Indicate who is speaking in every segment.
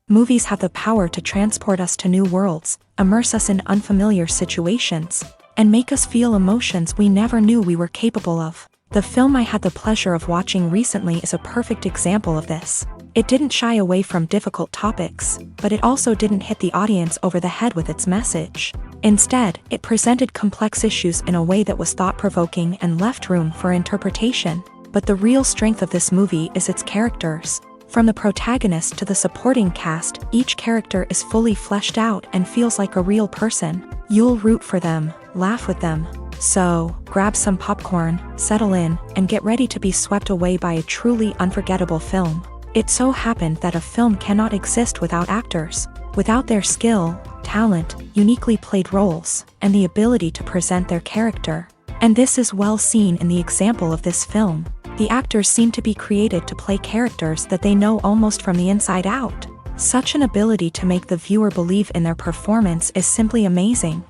Speaker 1: Movies have the power to transport us to new worlds, immerse us in unfamiliar situations, and make us feel emotions we never knew we were capable of. The film I had the pleasure of watching recently is a perfect example of this. It didn't shy away from difficult topics, but it also didn't hit the audience over the head with its message. Instead, it presented complex issues in a way that was thought-provoking and left room for interpretation. But the real strength of this movie is its characters. From the protagonist to the supporting cast, each character is fully fleshed out and feels like a real person. You'll root for them, laugh with them. So, grab some popcorn, settle in, and get ready to be swept away by a truly unforgettable film. It so happened that a film cannot exist without actors. Without their skill, talent, uniquely played roles, and the ability to present their character. And this is well seen in the example of this film. The actors seem to be created to play characters that they know almost from the inside out. Such an ability to make the viewer believe in their performance is simply amazing.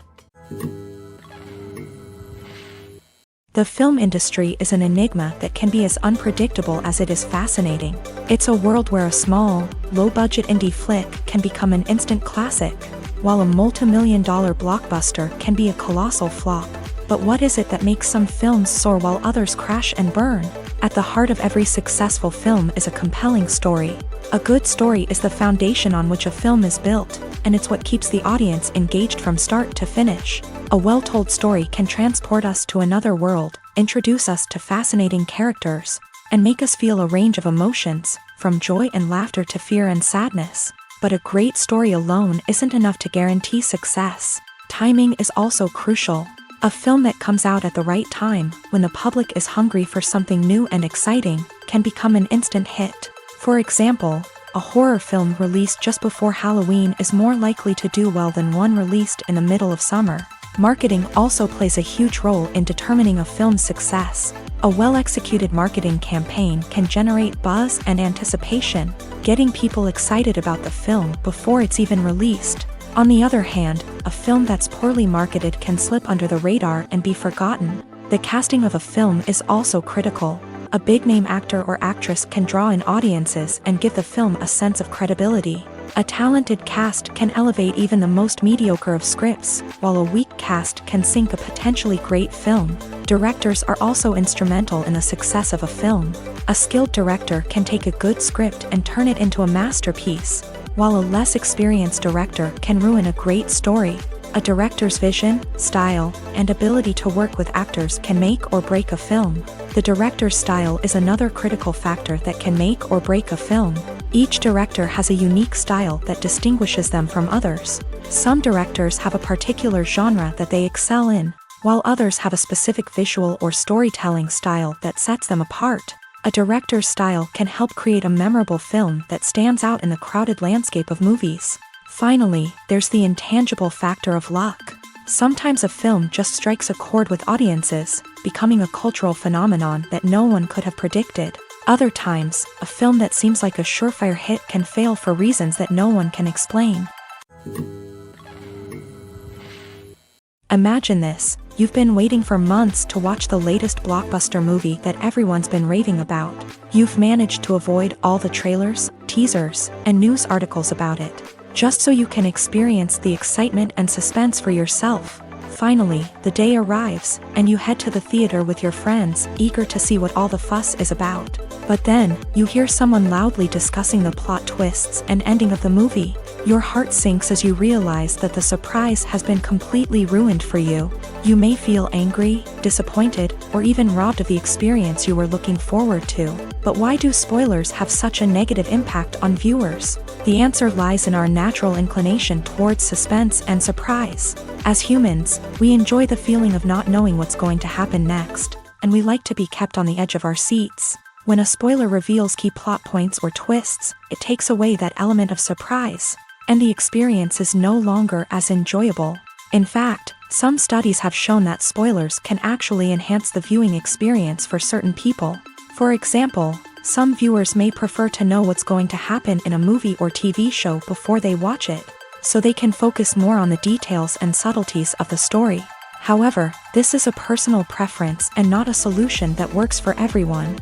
Speaker 1: The film industry is an enigma that can be as unpredictable as it is fascinating. It's a world where a small, low-budget indie flick can become an instant classic, while a multi-million-dollar blockbuster can be a colossal flop. But what is it that makes some films soar while others crash and burn? At the heart of every successful film is a compelling story. A good story is the foundation on which a film is built, and it's what keeps the audience engaged from start to finish. A well-told story can transport us to another world, introduce us to fascinating characters, and make us feel a range of emotions, from joy and laughter to fear and sadness. But a great story alone isn't enough to guarantee success. Timing is also crucial. A film that comes out at the right time, when the public is hungry for something new and exciting, can become an instant hit. For example, a horror film released just before Halloween is more likely to do well than one released in the middle of summer. Marketing also plays a huge role in determining a film's success. A well-executed marketing campaign can generate buzz and anticipation, getting people excited about the film before it's even released. On the other hand, a film that's poorly marketed can slip under the radar and be forgotten. The casting of a film is also critical. A big-name actor or actress can draw in audiences and give the film a sense of credibility. A talented cast can elevate even the most mediocre of scripts, while a weak cast can sink a potentially great film. Directors are also instrumental in the success of a film. A skilled director can take a good script and turn it into a masterpiece, while a less experienced director can ruin a great story. A director's vision, style, and ability to work with actors can make or break a film. The director's style is another critical factor that can make or break a film. Each director has a unique style that distinguishes them from others. Some directors have a particular genre that they excel in, while others have a specific visual or storytelling style that sets them apart. A director's style can help create a memorable film that stands out in the crowded landscape of movies. Finally, there's the intangible factor of luck. Sometimes a film just strikes a chord with audiences, becoming a cultural phenomenon that no one could have predicted. Other times, a film that seems like a surefire hit can fail for reasons that no one can explain. Imagine this. You've been waiting for months to watch the latest blockbuster movie that everyone's been raving about. You've managed to avoid all the trailers, teasers, and news articles about it, just so you can experience the excitement and suspense for yourself. Finally, the day arrives, and you head to the theater with your friends, eager to see what all the fuss is about. But then, you hear someone loudly discussing the plot twists and ending of the movie. Your heart sinks as you realize that the surprise has been completely ruined for you. You may feel angry, disappointed, or even robbed of the experience you were looking forward to. But why do spoilers have such a negative impact on viewers? The answer lies in our natural inclination towards suspense and surprise. As humans, we enjoy the feeling of not knowing what's going to happen next, and we like to be kept on the edge of our seats. When a spoiler reveals key plot points or twists, it takes away that element of surprise, and the experience is no longer as enjoyable. In fact, some studies have shown that spoilers can actually enhance the viewing experience for certain people. For example, some viewers may prefer to know what's going to happen in a movie or TV show before they watch it, so they can focus more on the details and subtleties of the story. However, this is a personal preference and not a solution that works for everyone.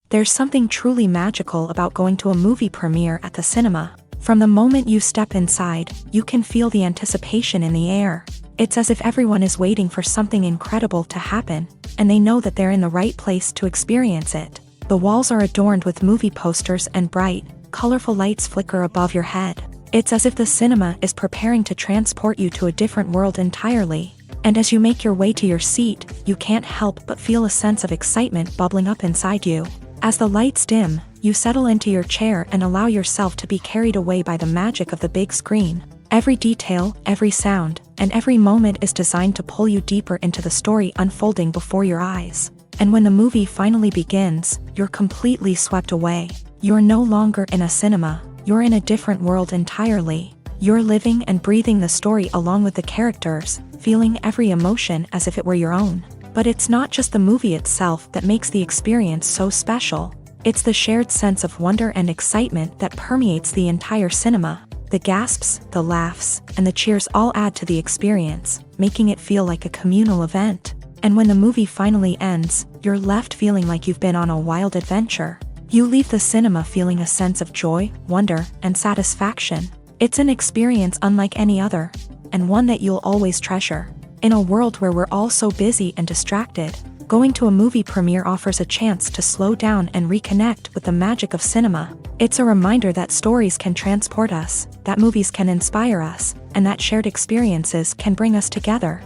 Speaker 1: There's something truly magical about going to a movie premiere at the cinema. From the moment you step inside, you can feel the anticipation in the air. It's as if everyone is waiting for something incredible to happen, and they know that they're in the right place to experience it. The walls are adorned with movie posters and bright, colorful lights flicker above your head. It's as if the cinema is preparing to transport you to a different world entirely. And as you make your way to your seat, you can't help but feel a sense of excitement bubbling up inside you. As the lights dim, you settle into your chair and allow yourself to be carried away by the magic of the big screen. Every detail, every sound, and every moment is designed to pull you deeper into the story unfolding before your eyes. And when the movie finally begins, you're completely swept away. You're no longer in a cinema, you're in a different world entirely. You're living and breathing the story along with the characters, feeling every emotion as if it were your own. But it's not just the movie itself that makes the experience so special. It's the shared sense of wonder and excitement that permeates the entire cinema. The gasps, the laughs, and the cheers all add to the experience, making it feel like a communal event. And when the movie finally ends, you're left feeling like you've been on a wild adventure. You leave the cinema feeling a sense of joy, wonder, and satisfaction. It's an experience unlike any other, and one that you'll always treasure. In a world where we're all so busy and distracted, going to a movie premiere offers a chance to slow down and reconnect with the magic of cinema. It's a reminder that stories can transport us, that movies can inspire us, and that shared experiences can bring us together.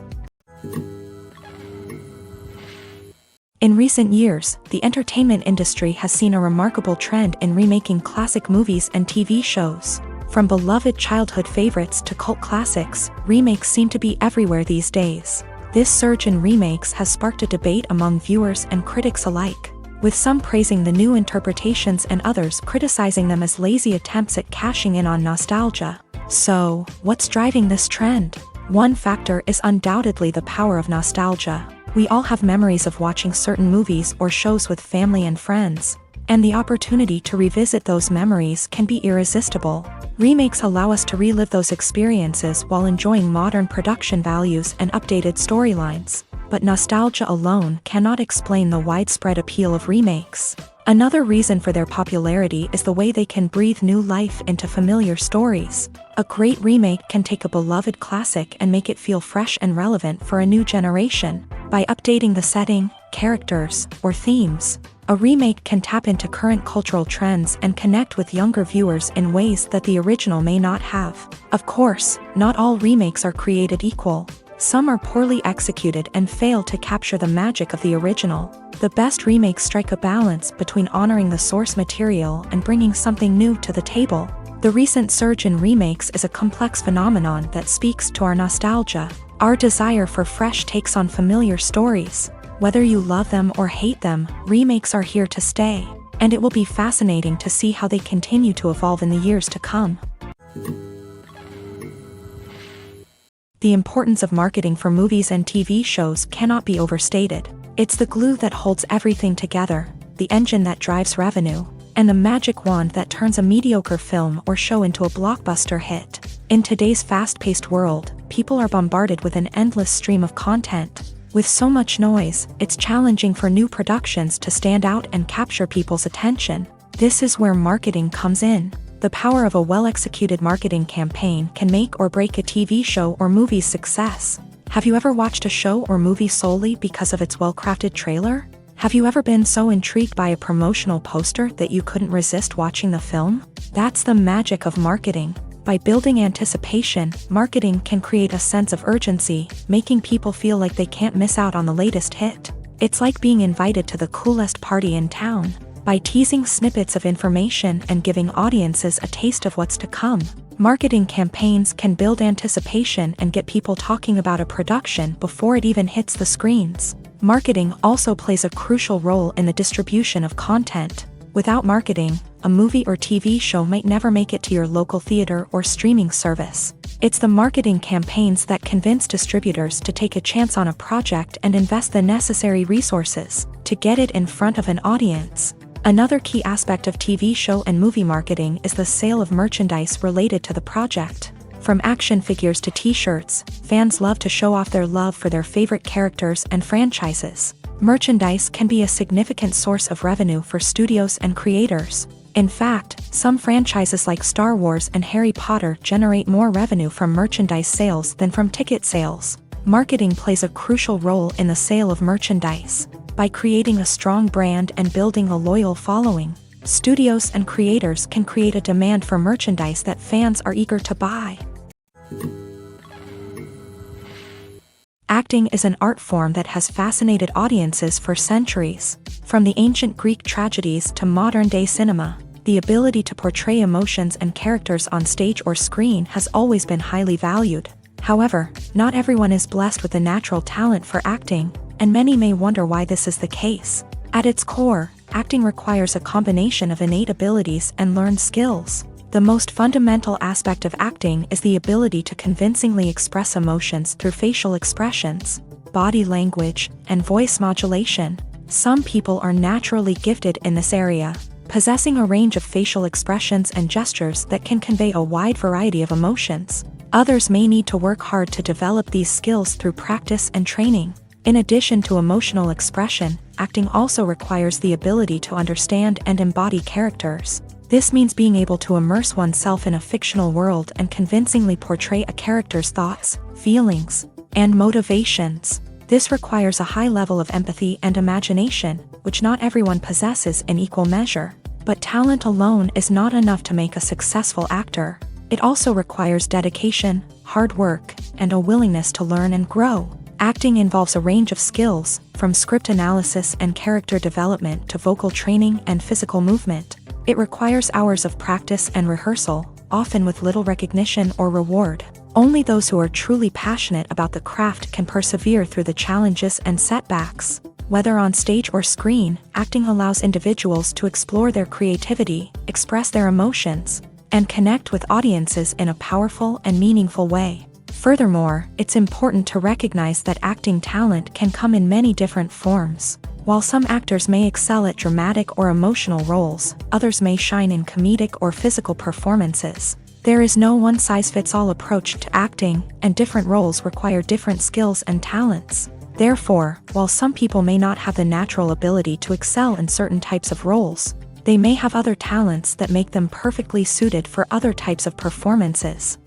Speaker 1: In recent years, the entertainment industry has seen a remarkable trend in remaking classic movies and TV shows. From beloved childhood favorites to cult classics, remakes seem to be everywhere these days. This surge in remakes has sparked a debate among viewers and critics alike, with some praising the new interpretations and others criticizing them as lazy attempts at cashing in on nostalgia. So, what's driving this trend? One factor is undoubtedly the power of nostalgia. We all have memories of watching certain movies or shows with family and friends, and the opportunity to revisit those memories can be irresistible. Remakes allow us to relive those experiences while enjoying modern production values and updated storylines. But nostalgia alone cannot explain the widespread appeal of remakes. Another reason for their popularity is the way they can breathe new life into familiar stories. A great remake can take a beloved classic and make it feel fresh and relevant for a new generation. By updating the setting, characters, or themes, a remake can tap into current cultural trends and connect with younger viewers in ways that the original may not have. Of course, not all remakes are created equal. Some are poorly executed and fail to capture the magic of the original. The best remakes strike a balance between honoring the source material and bringing something new to the table. The recent surge in remakes is a complex phenomenon that speaks to our nostalgia, our desire for fresh takes on familiar stories. Whether you love them or hate them, remakes are here to stay, and it will be fascinating to see how they continue to evolve in the years to come. The importance of marketing for movies and TV shows cannot be overstated. It's the glue that holds everything together, the engine that drives revenue, and the magic wand that turns a mediocre film or show into a blockbuster hit. In today's fast-paced world, people are bombarded with an endless stream of content. With so much noise, it's challenging for new productions to stand out and capture people's attention. This is where marketing comes in. The power of a well-executed marketing campaign can make or break a TV show or movie's success. Have you ever watched a show or movie solely because of its well-crafted trailer? Have you ever been so intrigued by a promotional poster that you couldn't resist watching the film? That's the magic of marketing. By building anticipation, marketing can create a sense of urgency, making people feel like they can't miss out on the latest hit. It's like being invited to the coolest party in town. By teasing snippets of information and giving audiences a taste of what's to come, marketing campaigns can build anticipation and get people talking about a production before it even hits the screens. Marketing also plays a crucial role in the distribution of content. Without marketing, a movie or TV show might never make it to your local theater or streaming service. It's the marketing campaigns that convince distributors to take a chance on a project and invest the necessary resources to get it in front of an audience. Another key aspect of TV show and movie marketing is the sale of merchandise related to the project. From action figures to t-shirts, fans love to show off their love for their favorite characters and franchises. Merchandise can be a significant source of revenue for studios and creators. In fact, some franchises like Star Wars and Harry Potter generate more revenue from merchandise sales than from ticket sales. Marketing plays a crucial role in the sale of merchandise. By creating a strong brand and building a loyal following, studios and creators can create a demand for merchandise that fans are eager to buy. Acting is an art form that has fascinated audiences for centuries. From the ancient Greek tragedies to modern-day cinema, the ability to portray emotions and characters on stage or screen has always been highly valued. However, not everyone is blessed with the natural talent for acting, and many may wonder why this is the case. At its core, acting requires a combination of innate abilities and learned skills. The most fundamental aspect of acting is the ability to convincingly express emotions through facial expressions, body language, and voice modulation. Some people are naturally gifted in this area, possessing a range of facial expressions and gestures that can convey a wide variety of emotions. Others may need to work hard to develop these skills through practice and training. In addition to emotional expression, acting also requires the ability to understand and embody characters. This means being able to immerse oneself in a fictional world and convincingly portray a character's thoughts, feelings, and motivations. This requires a high level of empathy and imagination, which not everyone possesses in equal measure. But talent alone is not enough to make a successful actor. It also requires dedication, hard work, and a willingness to learn and grow. Acting involves a range of skills, from script analysis and character development to vocal training and physical movement. It requires hours of practice and rehearsal, often with little recognition or reward. Only those who are truly passionate about the craft can persevere through the challenges and setbacks. Whether on stage or screen, acting allows individuals to explore their creativity, express their emotions, and connect with audiences in a powerful and meaningful way. Furthermore, it's important to recognize that acting talent can come in many different forms. While some actors may excel at dramatic or emotional roles, others may shine in comedic or physical performances. There is no one-size-fits-all approach to acting, and different roles require different skills and talents. Therefore, while some people may not have the natural ability to excel in certain types of roles, they may have other talents that make them perfectly suited for other types of performances.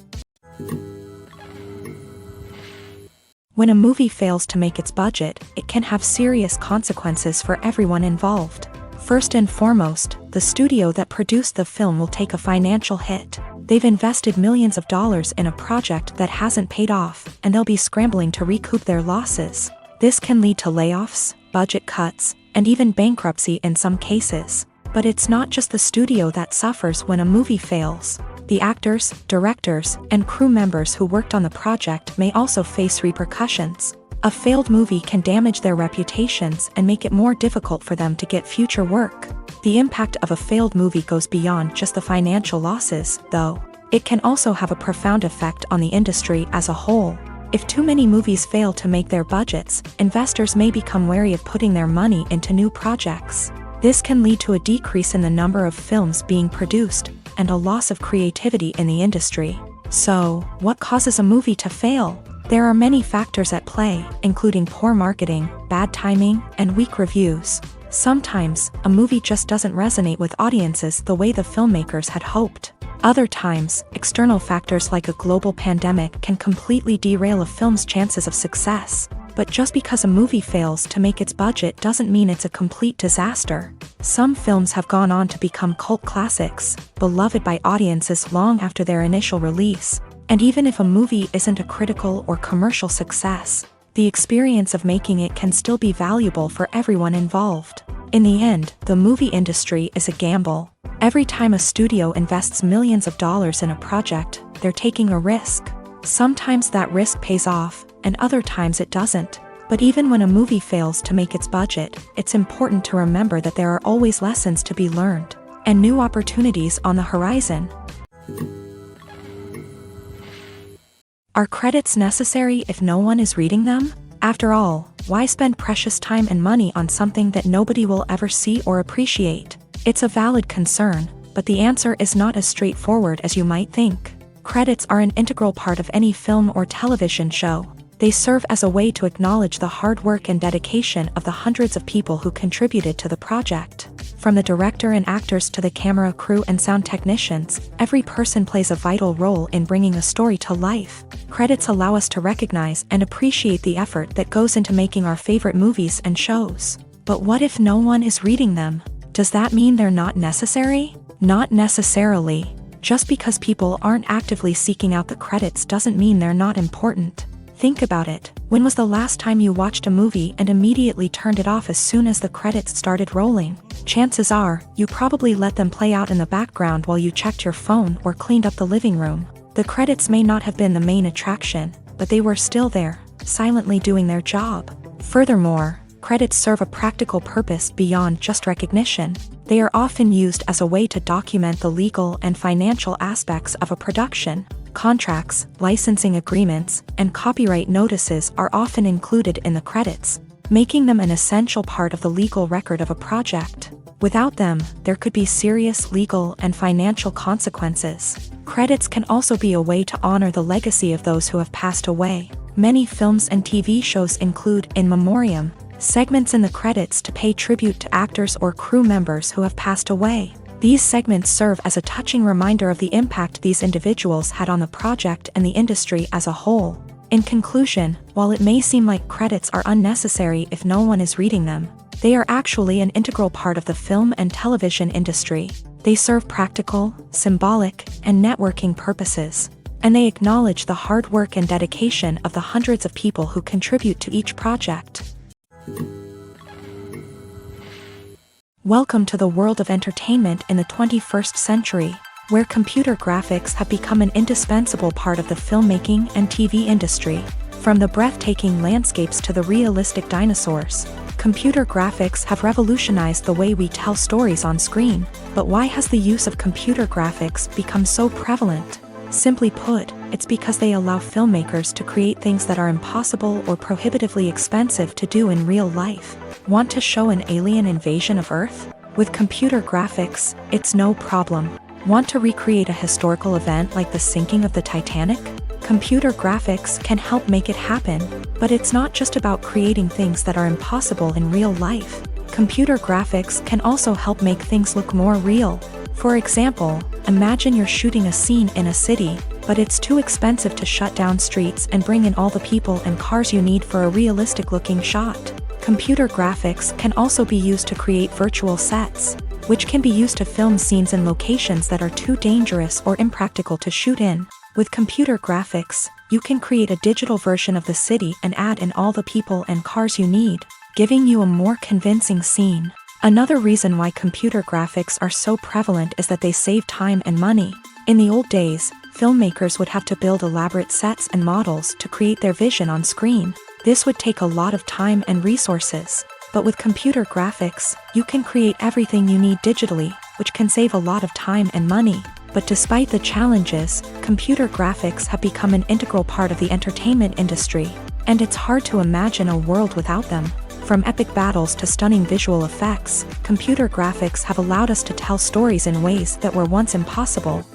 Speaker 1: When a movie fails to make its budget, it can have serious consequences for everyone involved. First and foremost, the studio that produced the film will take a financial hit. They've invested millions of dollars in a project that hasn't paid off, and they'll be scrambling to recoup their losses. This can lead to layoffs, budget cuts, and even bankruptcy in some cases. But it's not just the studio that suffers when a movie fails. The actors, directors, and crew members who worked on the project may also face repercussions. A failed movie can damage their reputations and make it more difficult for them to get future work. The impact of a failed movie goes beyond just the financial losses, though. It can also have a profound effect on the industry as a whole. If too many movies fail to make their budgets, investors may become wary of putting their money into new projects. This can lead to a decrease in the number of films being produced, and a loss of creativity in the industry. So, what causes a movie to fail? There are many factors at play, including poor marketing, bad timing, and weak reviews. Sometimes, a movie just doesn't resonate with audiences the way the filmmakers had hoped. Other times, external factors like a global pandemic can completely derail a film's chances of success. But just because a movie fails to make its budget doesn't mean it's a complete disaster. Some films have gone on to become cult classics, beloved by audiences long after their initial release. And even if a movie isn't a critical or commercial success, the experience of making it can still be valuable for everyone involved. In the end, the movie industry is a gamble. Every time a studio invests millions of dollars in a project, they're taking a risk. Sometimes that risk pays off, and other times it doesn't. But even when a movie fails to make its budget, it's important to remember that there are always lessons to be learned, and new opportunities on the horizon. Are credits necessary if no one is reading them? After all, why spend precious time and money on something that nobody will ever see or appreciate? It's a valid concern, but the answer is not as straightforward as you might think. Credits are an integral part of any film or television show. They serve as a way to acknowledge the hard work and dedication of the hundreds of people who contributed to the project. From the director and actors to the camera crew and sound technicians, every person plays a vital role in bringing a story to life. Credits allow us to recognize and appreciate the effort that goes into making our favorite movies and shows. But what if no one is reading them? Does that mean they're not necessary? Not necessarily. Just because people aren't actively seeking out the credits doesn't mean they're not important. Think about it. When was the last time you watched a movie and immediately turned it off as soon as the credits started rolling? Chances are, you probably let them play out in the background while you checked your phone or cleaned up the living room. The credits may not have been the main attraction, but they were still there, silently doing their job. Furthermore, credits serve a practical purpose beyond just recognition. They are often used as a way to document the legal and financial aspects of a production. Contracts, licensing agreements, and copyright notices are often included in the credits, making them an essential part of the legal record of a project. Without them, there could be serious legal and financial consequences. Credits can also be a way to honor the legacy of those who have passed away. Many films and TV shows include in memoriam segments in the credits to pay tribute to actors or crew members who have passed away. These segments serve as a touching reminder of the impact these individuals had on the project and the industry as a whole. In conclusion, while it may seem like credits are unnecessary if no one is reading them, they are actually an integral part of the film and television industry. They serve practical, symbolic, and networking purposes, and they acknowledge the hard work and dedication of the hundreds of people who contribute to each project. Welcome to the world of entertainment in the 21st century, where computer graphics have become an indispensable part of the filmmaking and TV industry. From the breathtaking landscapes to the realistic dinosaurs, computer graphics have revolutionized the way we tell stories on screen. But why has the use of computer graphics become so prevalent? Simply put, it's because they allow filmmakers to create things that are impossible or prohibitively expensive to do in real life. Want to show an alien invasion of Earth? With computer graphics, it's no problem. Want to recreate a historical event like the sinking of the Titanic? Computer graphics can help make it happen. But it's not just about creating things that are impossible in real life. Computer graphics can also help make things look more real. For example, imagine you're shooting a scene in a city, but it's too expensive to shut down streets and bring in all the people and cars you need for a realistic-looking shot. Computer graphics can also be used to create virtual sets, which can be used to film scenes in locations that are too dangerous or impractical to shoot in. With computer graphics, you can create a digital version of the city and add in all the people and cars you need, giving you a more convincing scene. Another reason why computer graphics are so prevalent is that they save time and money. In the old days, filmmakers would have to build elaborate sets and models to create their vision on screen. This would take a lot of time and resources. But with computer graphics, you can create everything you need digitally, which can save a lot of time and money. But despite the challenges, computer graphics have become an integral part of the entertainment industry, and it's hard to imagine a world without them. From epic battles to stunning visual effects, computer graphics have allowed us to tell stories in ways that were once impossible.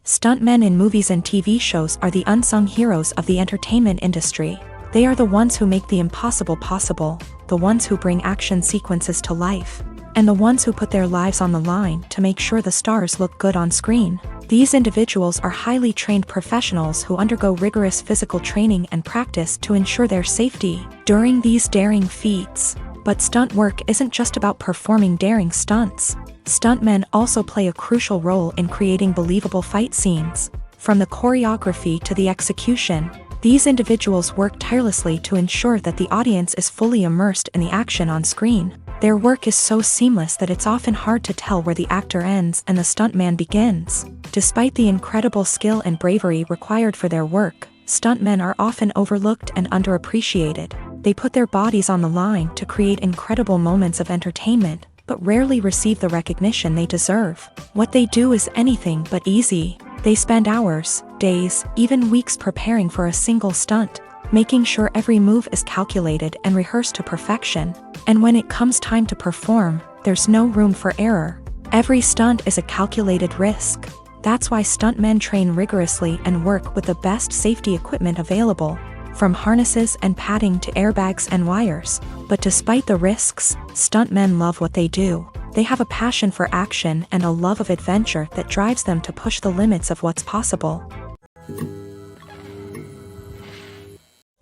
Speaker 1: Stuntmen in movies and TV shows are the unsung heroes of the entertainment industry. They are the ones who make the impossible possible, the ones who bring action sequences to life. and the ones who put their lives on the line to make sure the stars look good on screen. These individuals are highly trained professionals who undergo rigorous physical training and practice to ensure their safety during these daring feats. But stunt work isn't just about performing daring stunts. Stuntmen also play a crucial role in creating believable fight scenes. From the choreography to the execution, these individuals work tirelessly to ensure that the audience is fully immersed in the action on screen. Their work is so seamless that it's often hard to tell where the actor ends and the stuntman begins. Despite the incredible skill and bravery required for their work, stuntmen are often overlooked and underappreciated. They put their bodies on the line to create incredible moments of entertainment, but rarely receive the recognition they deserve. What they do is anything but easy. They spend hours, days, even weeks preparing for a single stunt, making sure every move is calculated and rehearsed to perfection. And when it comes time to perform, there's no room for error. Every stunt is a calculated risk. That's why stuntmen train rigorously and work with the best safety equipment available, from harnesses and padding to airbags and wires. But despite the risks, stuntmen love what they do. They have a passion for action and a love of adventure that drives them to push the limits of what's possible.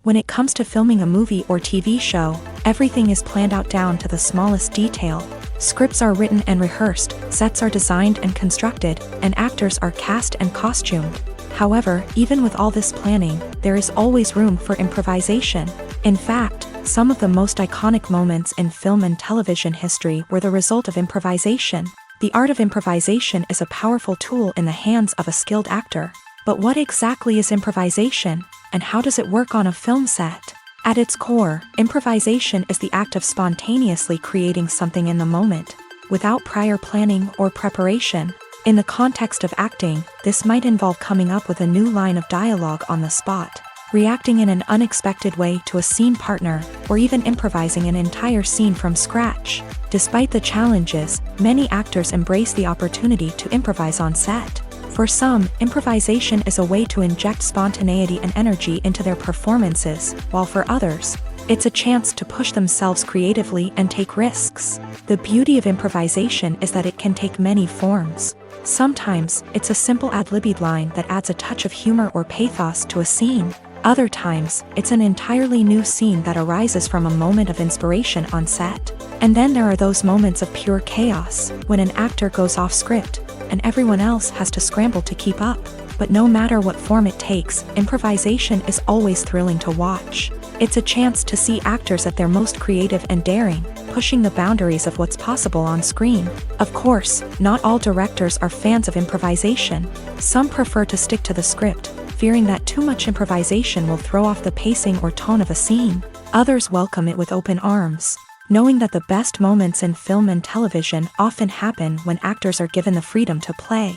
Speaker 1: When it comes to filming a movie or TV show, everything is planned out down to the smallest detail. Scripts are written and rehearsed, sets are designed and constructed, and actors are cast and costumed. However, even with all this planning, there is always room for improvisation. In fact, some of the most iconic moments in film and television history were the result of improvisation. The art of improvisation is a powerful tool in the hands of a skilled actor. But what exactly is improvisation, and how does it work on a film set? At its core, improvisation is the act of spontaneously creating something in the moment, without prior planning or preparation. In the context of acting, this might involve coming up with a new line of dialogue on the spot, reacting in an unexpected way to a scene partner, or even improvising an entire scene from scratch. Despite the challenges, many actors embrace the opportunity to improvise on set. For some, improvisation is a way to inject spontaneity and energy into their performances, while for others, it's a chance to push themselves creatively and take risks. The beauty of improvisation is that it can take many forms. Sometimes, it's a simple ad-libbed line that adds a touch of humor or pathos to a scene. Other times, it's an entirely new scene that arises from a moment of inspiration on set. And then there are those moments of pure chaos, when an actor goes off script, and everyone else has to scramble to keep up. But no matter what form it takes, improvisation is always thrilling to watch. It's a chance to see actors at their most creative and daring, pushing the boundaries of what's possible on screen. Of course, not all directors are fans of improvisation. Some prefer to stick to the script, fearing that too much improvisation will throw off the pacing or tone of a scene. Others welcome it with open arms, knowing that the best moments in film and television often happen when actors are given the freedom to play.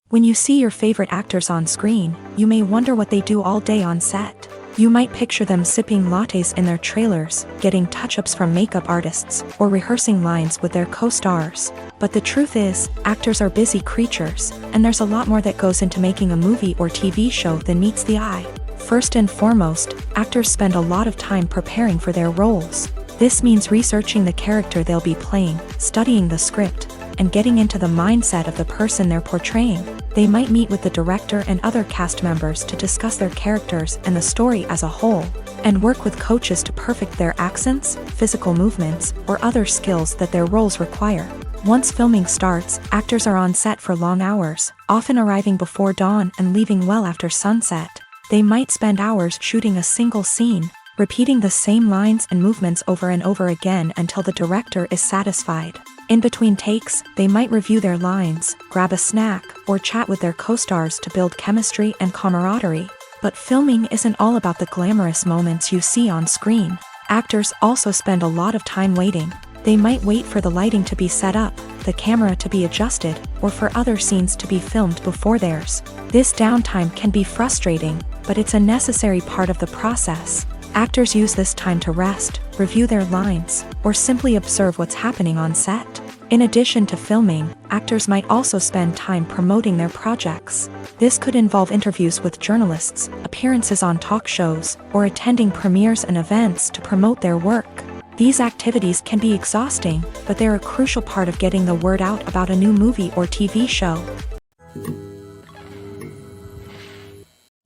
Speaker 1: When you see your favorite actors on screen, you may wonder what they do all day on set. You might picture them sipping lattes in their trailers, getting touch-ups from makeup artists, or rehearsing lines with their co-stars. But the truth is, actors are busy creatures, and there's a lot more that goes into making a movie or TV show than meets the eye. First and foremost, actors spend a lot of time preparing for their roles. This means researching the character they'll be playing, studying the script, and getting into the mindset of the person they're portraying. They might meet with the director and other cast members to discuss their characters and the story as a whole, and work with coaches to perfect their accents, physical movements, or other skills that their roles require. Once filming starts, actors are on set for long hours, often arriving before dawn and leaving well after sunset. They might spend hours shooting a single scene, repeating the same lines and movements over and over again until the director is satisfied. In between takes, they might review their lines, grab a snack, or chat with their co-stars to build chemistry and camaraderie. But filming isn't all about the glamorous moments you see on screen. Actors also spend a lot of time waiting. They might wait for the lighting to be set up, the camera to be adjusted, or for other scenes to be filmed before theirs. This downtime can be frustrating, but it's a necessary part of the process. Actors use this time to rest, review their lines, or simply observe what's happening on set. In addition to filming, actors might also spend time promoting their projects. This could involve interviews with journalists, appearances on talk shows, or attending premieres and events to promote their work. These activities can be exhausting, but they're a crucial part of getting the word out about a new movie or TV show.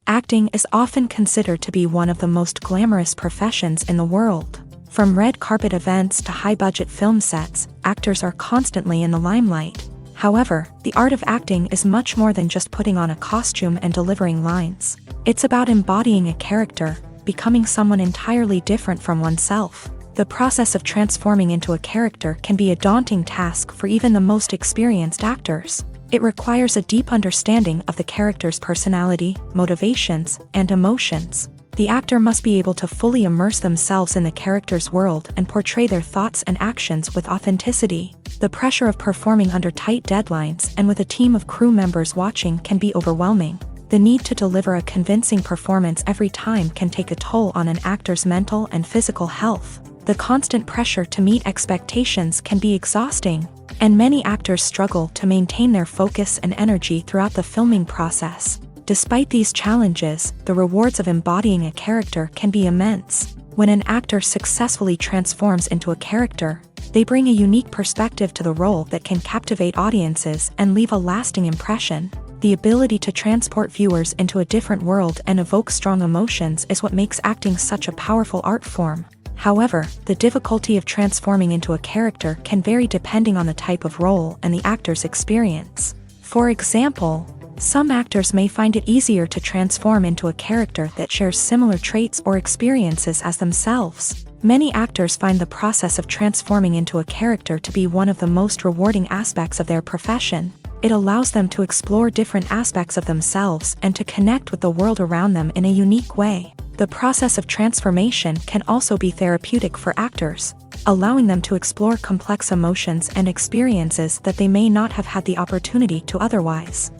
Speaker 1: Acting is often considered to be one of the most glamorous professions in the world. From red carpet events to high-budget film sets, actors are constantly in the limelight. However, the art of acting is much more than just putting on a costume and delivering lines. It's about embodying a character, becoming someone entirely different from oneself. The process of transforming into a character can be a daunting task for even the most experienced actors. It requires a deep understanding of the character's personality, motivations, and emotions. The actor must be able to fully immerse themselves in the character's world and portray their thoughts and actions with authenticity. The pressure of performing under tight deadlines and with a team of crew members watching can be overwhelming. The need to deliver a convincing performance every time can take a toll on an actor's mental and physical health. The constant pressure to meet expectations can be exhausting, and many actors struggle to maintain their focus and energy throughout the filming process. Despite these challenges, the rewards of embodying a character can be immense. When an actor successfully transforms into a character, they bring a unique perspective to the role that can captivate audiences and leave a lasting impression. The ability to transport viewers into a different world and evoke strong emotions is what makes acting such a powerful art form. However, the difficulty of transforming into a character can vary depending on the type of role and the actor's experience. For example, some actors may find it easier to transform into a character that shares similar traits or experiences as themselves. Many actors find the process of transforming into a character to be one of the most rewarding aspects of their profession. It allows them to explore different aspects of themselves and to connect with the world around them in a unique way. The process of transformation can also be therapeutic for actors, allowing them to explore complex emotions and experiences that they may not have had the opportunity to otherwise.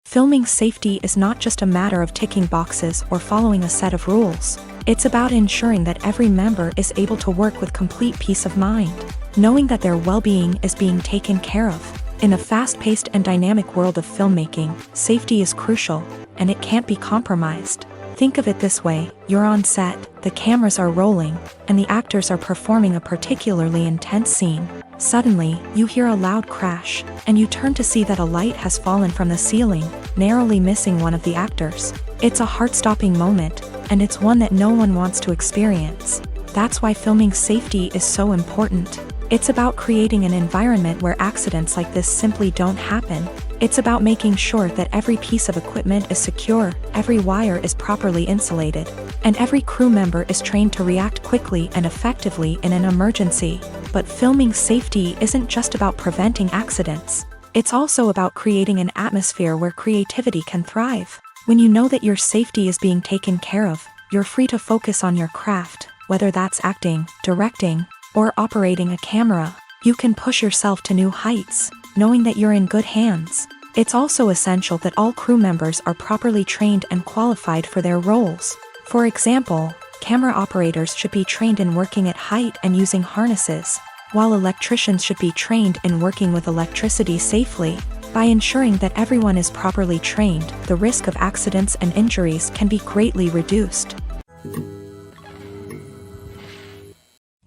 Speaker 1: Filming safety is not just a matter of ticking boxes or following a set of rules. It's about ensuring that every member is able to work with complete peace of mind, knowing that their well-being is being taken care of. In a fast-paced and dynamic world of filmmaking, safety is crucial, and it can't be compromised. Think of it this way: you're on set, the cameras are rolling, and the actors are performing a particularly intense scene. Suddenly, you hear a loud crash, and you turn to see that a light has fallen from the ceiling, narrowly missing one of the actors. It's a heart-stopping moment, and it's one that no one wants to experience. That's why filming safety is so important. It's about creating an environment where accidents like this simply don't happen. It's about making sure that every piece of equipment is secure, every wire is properly insulated, and every crew member is trained to react quickly and effectively in an emergency. But filming safety isn't just about preventing accidents. It's also about creating an atmosphere where creativity can thrive. When you know that your safety is being taken care of, you're free to focus on your craft, whether that's acting, directing, or operating a camera. You can push yourself to new heights, knowing that you're in good hands. It's also essential that all crew members are properly trained and qualified for their roles. For example, camera operators should be trained in working at height and using harnesses, while electricians should be trained in working with electricity safely. By ensuring that everyone is properly trained, the risk of accidents and injuries can be greatly reduced.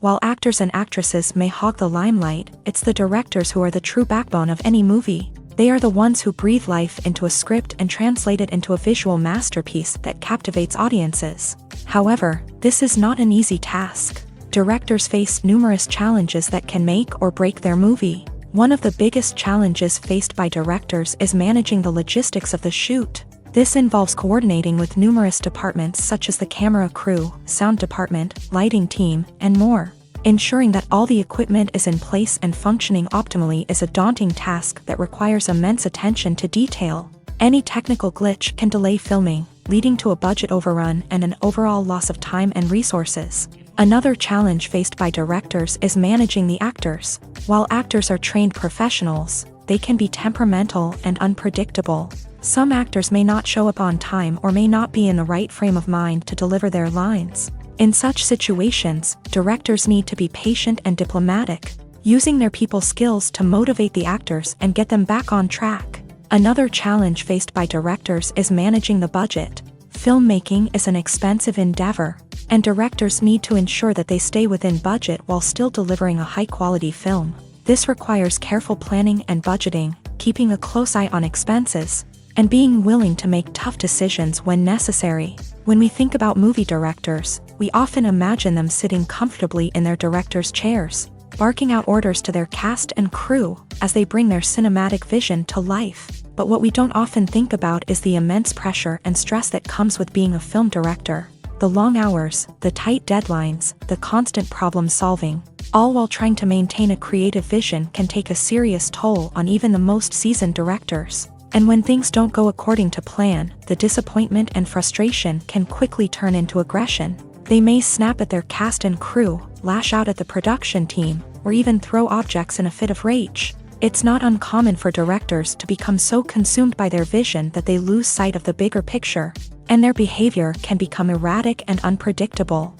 Speaker 1: While actors and actresses may hog the limelight, it's the directors who are the true backbone of any movie. They are the ones who breathe life into a script and translate it into a visual masterpiece that captivates audiences. However, this is not an easy task. Directors face numerous challenges that can make or break their movie. One of the biggest challenges faced by directors is managing the logistics of the shoot. This involves coordinating with numerous departments such as the camera crew, sound department, lighting team, and more. Ensuring that all the equipment is in place and functioning optimally is a daunting task that requires immense attention to detail. Any technical glitch can delay filming, leading to a budget overrun and an overall loss of time and resources. Another challenge faced by directors is managing the actors. While actors are trained professionals, they can be temperamental and unpredictable. Some actors may not show up on time or may not be in the right frame of mind to deliver their lines. In such situations, directors need to be patient and diplomatic, using their people skills to motivate the actors and get them back on track. Another challenge faced by directors is managing the budget. Filmmaking is an expensive endeavor, And directors need to ensure that they stay within budget while still delivering a high-quality film. This requires careful planning and budgeting, keeping a close eye on expenses, and being willing to make tough decisions when necessary. When we think about movie directors, we often imagine them sitting comfortably in their director's chairs, barking out orders to their cast and crew as they bring their cinematic vision to life. But what we don't often think about is the immense pressure and stress that comes with being a film director. The long hours, the tight deadlines, the constant problem solving, all while trying to maintain a creative vision can take a serious toll on even the most seasoned directors. And when things don't go according to plan, the disappointment and frustration can quickly turn into aggression. They may snap at their cast and crew, lash out at the production team, or even throw objects in a fit of rage. It's not uncommon for directors to become so consumed by their vision that they lose sight of the bigger picture, and their behavior can become erratic and unpredictable.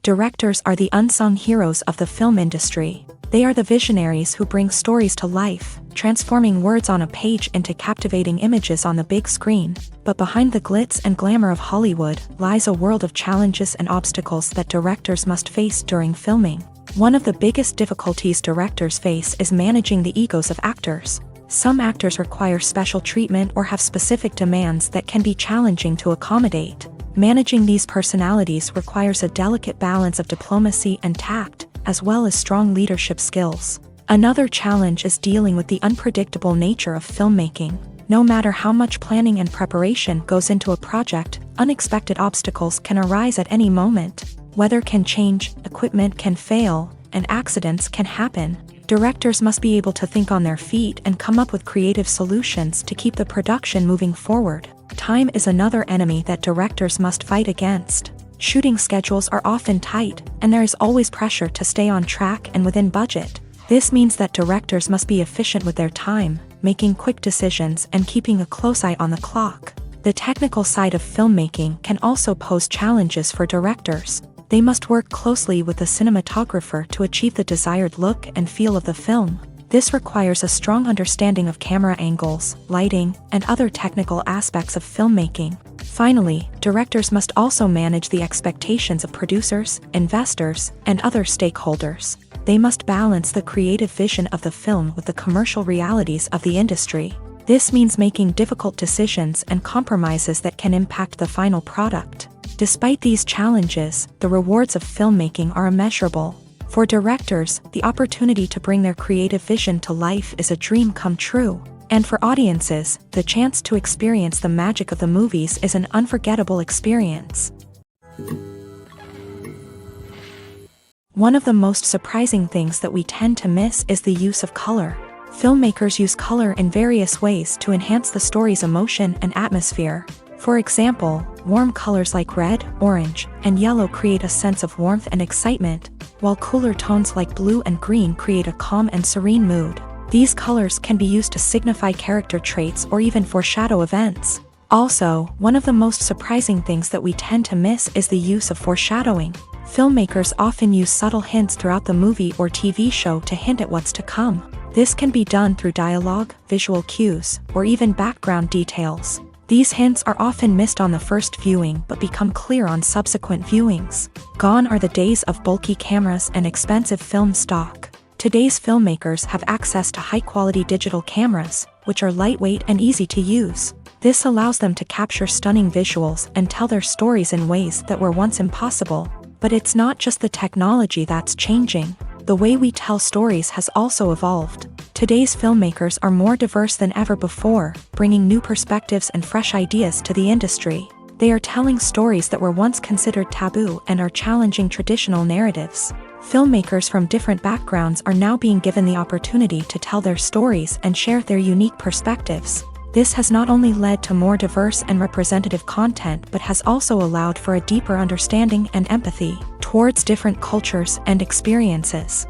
Speaker 1: Directors are the unsung heroes of the film industry. They are the visionaries who bring stories to life, transforming words on a page into captivating images on the big screen. But behind the glitz and glamour of Hollywood lies a world of challenges and obstacles that directors must face during filming. One of the biggest difficulties directors face is managing the egos of actors. Some actors require special treatment or have specific demands that can be challenging to accommodate. Managing these personalities requires a delicate balance of diplomacy and tact, as well as strong leadership skills. Another challenge is dealing with the unpredictable nature of filmmaking. No matter how much planning and preparation goes into a project, unexpected obstacles can arise at any moment. Weather can change, equipment can fail, and accidents can happen. Directors must be able to think on their feet and come up with creative solutions to keep the production moving forward. Time is another enemy that directors must fight against. Shooting schedules are often tight, and there is always pressure to stay on track and within budget. This means that directors must be efficient with their time, making quick decisions and keeping a close eye on the clock. The technical side of filmmaking can also pose challenges for directors. They must work closely with the cinematographer to achieve the desired look and feel of the film. This requires a strong understanding of camera angles, lighting, and other technical aspects of filmmaking. Finally, directors must also manage the expectations of producers, investors, and other stakeholders. They must balance the creative vision of the film with the commercial realities of the industry. This means making difficult decisions and compromises that can impact the final product. Despite these challenges, the rewards of filmmaking are immeasurable. For directors, the opportunity to bring their creative vision to life is a dream come true. And for audiences, the chance to experience the magic of the movies is an unforgettable experience. One of the most surprising things that we tend to miss is the use of color. Filmmakers use color in various ways to enhance the story's emotion and atmosphere. For example, warm colors like red, orange, and yellow create a sense of warmth and excitement, while cooler tones like blue and green create a calm and serene mood. These colors can be used to signify character traits or even foreshadow events. Also, one of the most surprising things that we tend to miss is the use of foreshadowing. Filmmakers often use subtle hints throughout the movie or TV show to hint at what's to come. This can be done through dialogue, visual cues, or even background details. These hints are often missed on the first viewing but become clear on subsequent viewings. Gone are the days of bulky cameras and expensive film stock. Today's filmmakers have access to high-quality digital cameras, which are lightweight and easy to use. This allows them to capture stunning visuals and tell their stories in ways that were once impossible. But it's not just the technology that's changing. The way we tell stories has also evolved. Today's filmmakers are more diverse than ever before, bringing new perspectives and fresh ideas to the industry. They are telling stories that were once considered taboo and are challenging traditional narratives. Filmmakers from different backgrounds are now being given the opportunity to tell their stories and share their unique perspectives. This has not only led to more diverse and representative content but has also allowed for a deeper understanding and empathy towards different cultures and experiences.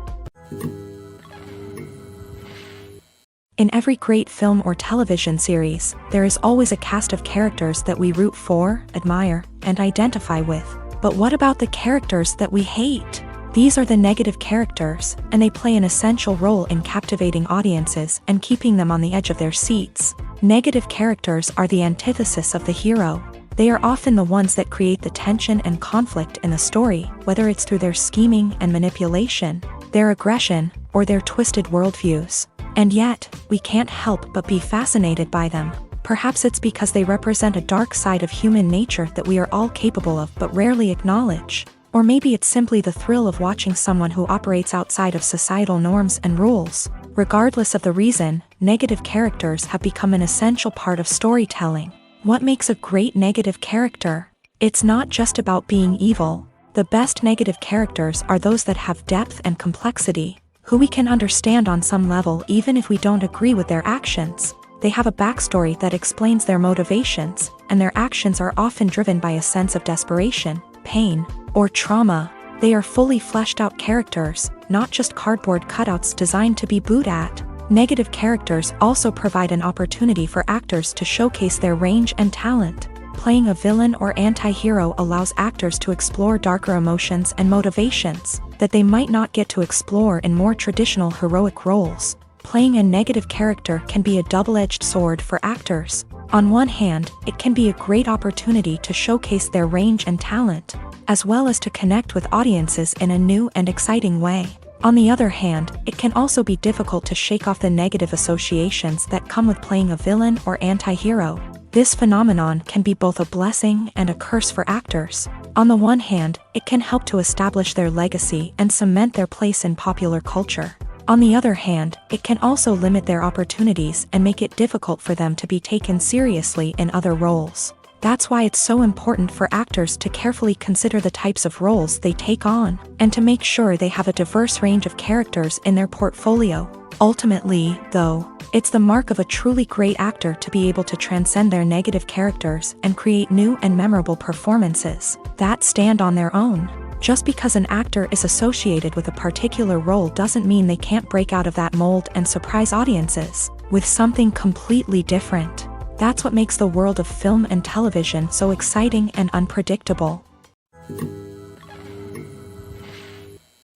Speaker 1: In every great film or television series, there is always a cast of characters that we root for, admire, and identify with. But what about the characters that we hate? These are the negative characters, and they play an essential role in captivating audiences and keeping them on the edge of their seats. Negative characters are the antithesis of the hero. They are often the ones that create the tension and conflict in the story, whether it's through their scheming and manipulation, their aggression, or their twisted worldviews. And yet, we can't help but be fascinated by them. Perhaps it's because they represent a dark side of human nature that we are all capable of but rarely acknowledge. Or maybe it's simply the thrill of watching someone who operates outside of societal norms and rules. Regardless of the reason, negative characters have become an essential part of storytelling. What makes a great negative character? It's not just about being evil. The best negative characters are those that have depth and complexity, who we can understand on some level even if we don't agree with their actions. They have a backstory that explains their motivations, and their actions are often driven by a sense of desperation, pain, or trauma. They are fully fleshed out characters, not just cardboard cutouts designed to be booed at. Negative characters also provide an opportunity for actors to showcase their range and talent. Playing a villain or anti-hero allows actors to explore darker emotions and motivations that they might not get to explore in more traditional heroic roles. Playing a negative character can be a double-edged sword for actors. On one hand, it can be a great opportunity to showcase their range and talent, as well as to connect with audiences in a new and exciting way. On the other hand, it can also be difficult to shake off the negative associations that come with playing a villain or anti-hero. This phenomenon can be both a blessing and a curse for actors. On the one hand, it can help to establish their legacy and cement their place in popular culture. On the other hand, it can also limit their opportunities and make it difficult for them to be taken seriously in other roles. That's why it's so important for actors to carefully consider the types of roles they take on, and to make sure they have a diverse range of characters in their portfolio. Ultimately, though, it's the mark of a truly great actor to be able to transcend their negative characters and create new and memorable performances that stand on their own. Just because an actor is associated with a particular role doesn't mean they can't break out of that mold and surprise audiences with something completely different. That's what makes the world of film and television so exciting and unpredictable.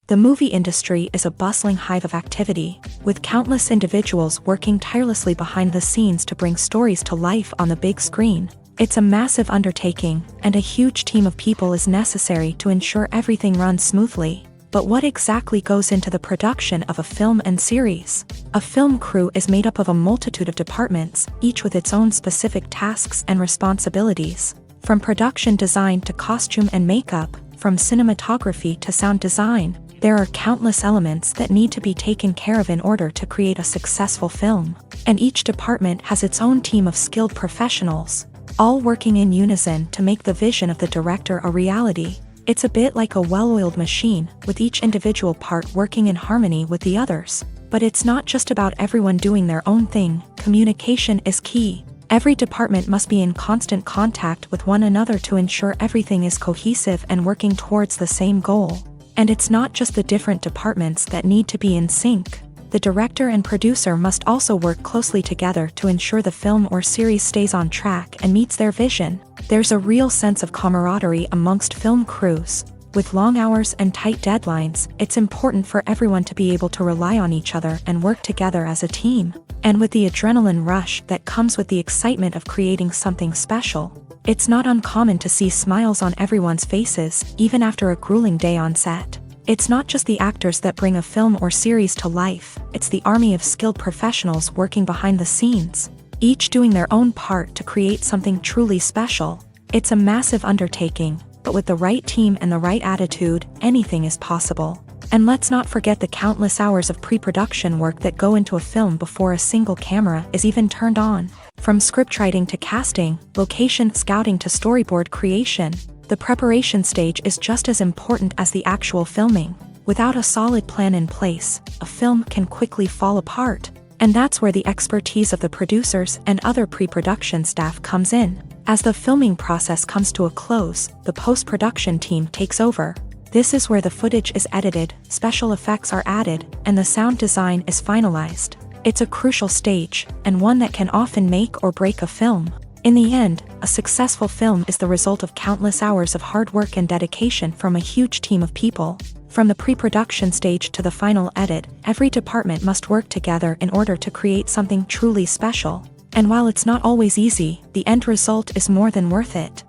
Speaker 1: The movie industry is a bustling hive of activity, with countless individuals working tirelessly behind the scenes to bring stories to life on the big screen. It's a massive undertaking, and a huge team of people is necessary to ensure everything runs smoothly. But what exactly goes into the production of a film and series? A film crew is made up of a multitude of departments, each with its own specific tasks and responsibilities. From production design to costume and makeup, from cinematography to sound design, there are countless elements that need to be taken care of in order to create a successful film. And each department has its own team of skilled professionals, all working in unison to make the vision of the director a reality. It's a bit like a well-oiled machine, with each individual part working in harmony with the others. But it's not just about everyone doing their own thing. Communication is key. Every department must be in constant contact with one another to ensure everything is cohesive and working towards the same goal. And it's not just the different departments that need to be in sync. The director and producer must also work closely together to ensure the film or series stays on track and meets their vision. There's a real sense of camaraderie amongst film crews. With long hours and tight deadlines, it's important for everyone to be able to rely on each other and work together as a team. And with the adrenaline rush that comes with the excitement of creating something special, it's not uncommon to see smiles on everyone's faces, even after a grueling day on set. It's not just the actors that bring a film or series to life, it's the army of skilled professionals working behind the scenes, each doing their own part to create something truly special. It's a massive undertaking, but with the right team and the right attitude, anything is possible. And let's not forget the countless hours of pre-production work that go into a film before a single camera is even turned on. From scriptwriting to casting, location scouting to storyboard creation, the preparation stage is just as important as the actual filming. Without a solid plan in place, a film can quickly fall apart. And that's where the expertise of the producers and other pre-production staff comes in. As the filming process comes to a close, the post-production team takes over. This is where the footage is edited, special effects are added, and the sound design is finalized. It's a crucial stage, and one that can often make or break a film. In the end, a successful film is the result of countless hours of hard work and dedication from a huge team of people. From the pre-production stage to the final edit, every department must work together in order to create something truly special. And while it's not always easy, the end result is more than worth it.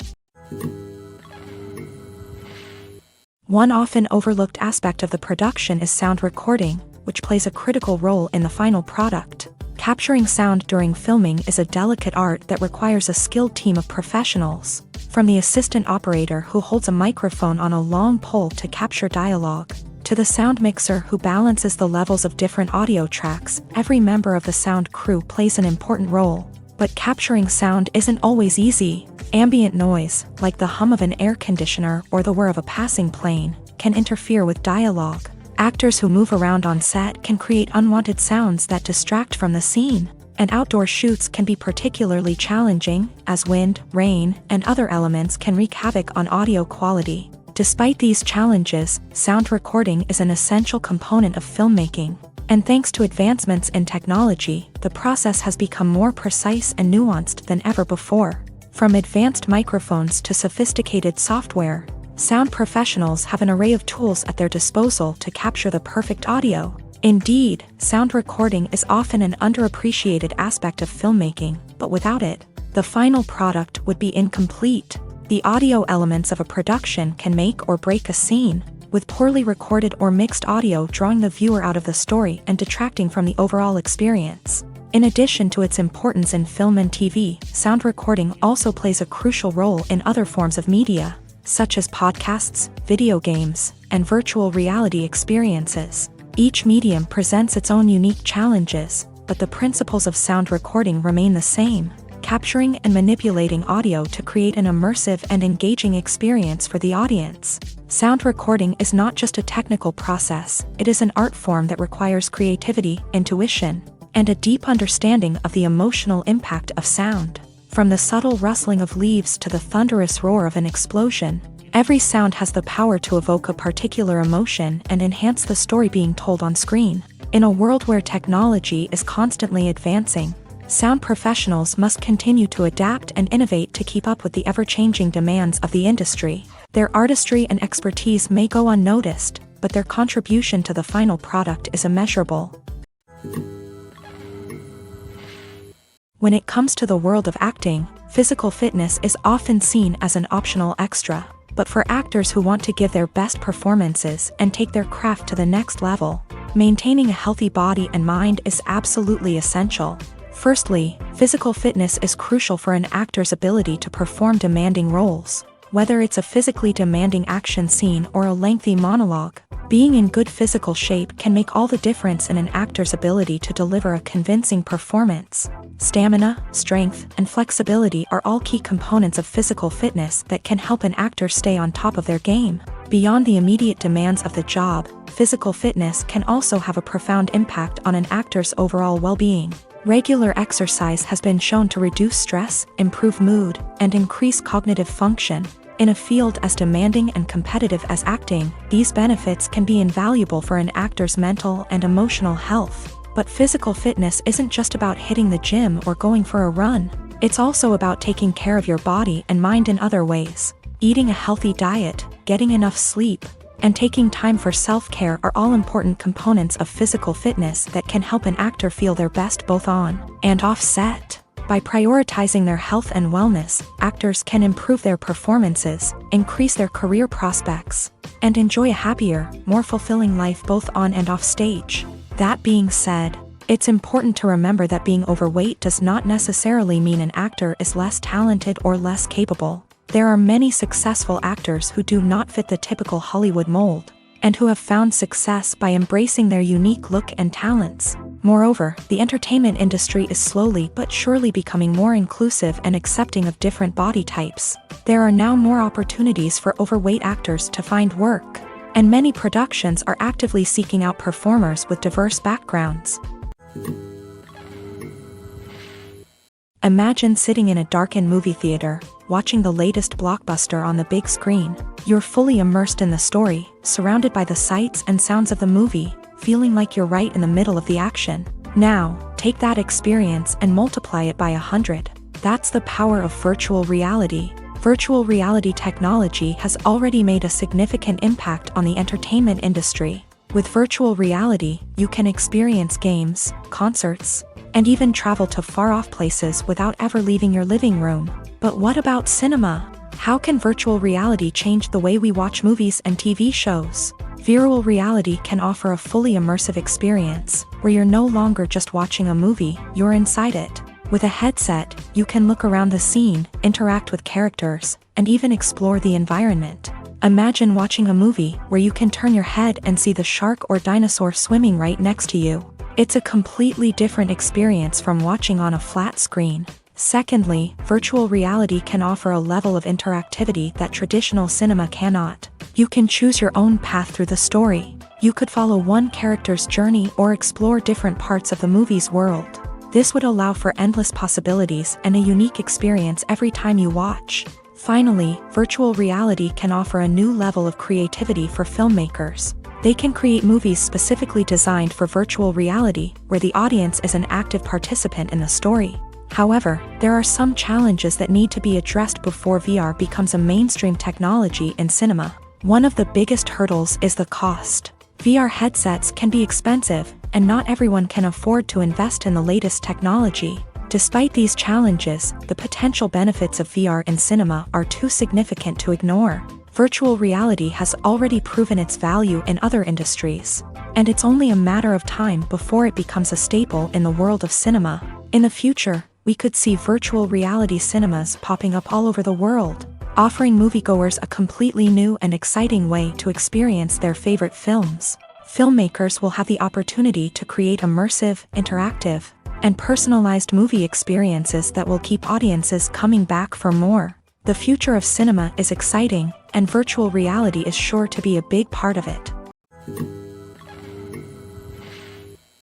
Speaker 1: One often overlooked aspect of the production is sound recording, which plays a critical role in the final product. Capturing sound during filming is a delicate art that requires a skilled team of professionals. From the assistant operator who holds a microphone on a long pole to capture dialogue, to the sound mixer who balances the levels of different audio tracks, every member of the sound crew plays an important role. But capturing sound isn't always easy. Ambient noise, like the hum of an air conditioner or the whir of a passing plane, can interfere with dialogue. Actors who move around on set can create unwanted sounds that distract from the scene. And outdoor shoots can be particularly challenging, as wind, rain, and other elements can wreak havoc on audio quality. Despite these challenges, sound recording is an essential component of filmmaking. And thanks to advancements in technology, the process has become more precise and nuanced than ever before. From advanced microphones to sophisticated software, sound professionals have an array of tools at their disposal to capture the perfect audio. Indeed, sound recording is often an underappreciated aspect of filmmaking, but without it, the final product would be incomplete. The audio elements of a production can make or break a scene, with poorly recorded or mixed audio drawing the viewer out of the story and detracting from the overall experience. In addition to its importance in film and TV, sound recording also plays a crucial role in other forms of media, such as podcasts, video games, and virtual reality experiences. Each medium presents its own unique challenges, but the principles of sound recording remain the same, capturing and manipulating audio to create an immersive and engaging experience for the audience. Sound recording is not just a technical process, it is an art form that requires creativity, intuition, and a deep understanding of the emotional impact of sound. From the subtle rustling of leaves to the thunderous roar of an explosion, every sound has the power to evoke a particular emotion and enhance the story being told on screen. In a world where technology is constantly advancing, sound professionals must continue to adapt and innovate to keep up with the ever-changing demands of the industry. Their artistry and expertise may go unnoticed, but their contribution to the final product is immeasurable. When it comes to the world of acting, physical fitness is often seen as an optional extra. But for actors who want to give their best performances and take their craft to the next level, maintaining a healthy body and mind is absolutely essential. Firstly, physical fitness is crucial for an actor's ability to perform demanding roles. Whether it's a physically demanding action scene or a lengthy monologue, being in good physical shape can make all the difference in an actor's ability to deliver a convincing performance. Stamina, strength, and flexibility are all key components of physical fitness that can help an actor stay on top of their game. Beyond the immediate demands of the job, physical fitness can also have a profound impact on an actor's overall well-being. Regular exercise has been shown to reduce stress, improve mood, and increase cognitive function. In a field as demanding and competitive as acting, these benefits can be invaluable for an actor's mental and emotional health. But physical fitness isn't just about hitting the gym or going for a run. It's also about taking care of your body and mind in other ways. Eating a healthy diet, getting enough sleep, and taking time for self-care are all important components of physical fitness that can help an actor feel their best both on and off set. By prioritizing their health and wellness, actors can improve their performances, increase their career prospects, and enjoy a happier, more fulfilling life both on and off stage. That being said, it's important to remember that being overweight does not necessarily mean an actor is less talented or less capable. There are many successful actors who do not fit the typical Hollywood mold, and who have found success by embracing their unique look and talents. Moreover, the entertainment industry is slowly but surely becoming more inclusive and accepting of different body types. There are now more opportunities for overweight actors to find work, and many productions are actively seeking out performers with diverse backgrounds. Imagine sitting in a darkened movie theater, watching the latest blockbuster on the big screen. You're fully immersed in the story, surrounded by the sights and sounds of the movie, feeling like you're right in the middle of the action. Now, take that experience and multiply it by 100. That's the power of virtual reality. Virtual reality technology has already made a significant impact on the entertainment industry. With virtual reality, you can experience games, concerts, and even travel to far-off places without ever leaving your living room. But what about cinema? How can virtual reality change the way we watch movies and TV shows? Virtual reality can offer a fully immersive experience, where you're no longer just watching a movie, you're inside it. With a headset, you can look around the scene, interact with characters, and even explore the environment. Imagine watching a movie where you can turn your head and see the shark or dinosaur swimming right next to you. It's a completely different experience from watching on a flat screen. Secondly, virtual reality can offer a level of interactivity that traditional cinema cannot. You can choose your own path through the story. You could follow one character's journey or explore different parts of the movie's world. This would allow for endless possibilities and a unique experience every time you watch. Finally, virtual reality can offer a new level of creativity for filmmakers. They can create movies specifically designed for virtual reality, where the audience is an active participant in the story. However, there are some challenges that need to be addressed before VR becomes a mainstream technology in cinema. One of the biggest hurdles is the cost. VR headsets can be expensive, and not everyone can afford to invest in the latest technology. Despite these challenges, the potential benefits of VR in cinema are too significant to ignore. Virtual reality has already proven its value in other industries, and it's only a matter of time before it becomes a staple in the world of cinema. In the future, we could see virtual reality cinemas popping up all over the world, offering moviegoers a completely new and exciting way to experience their favorite films. Filmmakers will have the opportunity to create immersive, interactive, and personalized movie experiences that will keep audiences coming back for more. The future of cinema is exciting, and virtual reality is sure to be a big part of it.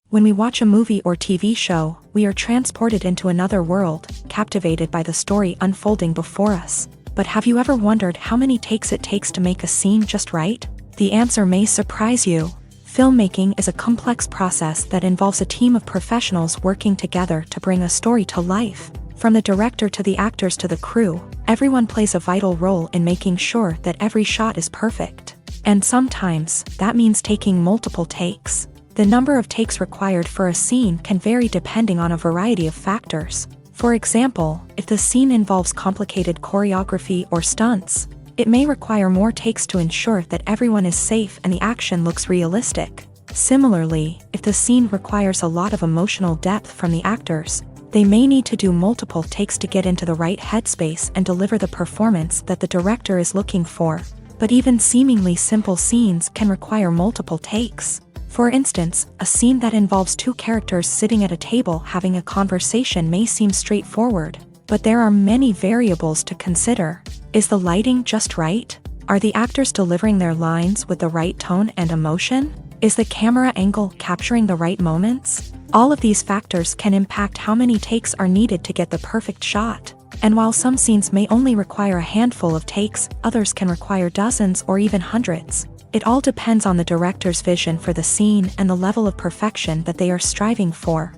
Speaker 1: When we watch a movie or TV show, we are transported into another world, captivated by the story unfolding before us. But have you ever wondered how many takes it takes to make a scene just right? The answer may surprise you. Filmmaking is a complex process that involves a team of professionals working together to bring a story to life. From the director to the actors to the crew, everyone plays a vital role in making sure that every shot is perfect. And sometimes, that means taking multiple takes. The number of takes required for a scene can vary depending on a variety of factors. For example, if the scene involves complicated choreography or stunts, it may require more takes to ensure that everyone is safe and the action looks realistic. Similarly, if the scene requires a lot of emotional depth from the actors, they may need to do multiple takes to get into the right headspace and deliver the performance that the director is looking for. But even seemingly simple scenes can require multiple takes. For instance, a scene that involves two characters sitting at a table having a conversation may seem straightforward, but there are many variables to consider. Is the lighting just right? Are the actors delivering their lines with the right tone and emotion? Is the camera angle capturing the right moments? All of these factors can impact how many takes are needed to get the perfect shot. And while some scenes may only require a handful of takes, others can require dozens or even hundreds. It all depends on the director's vision for the scene and the level of perfection that they are striving for.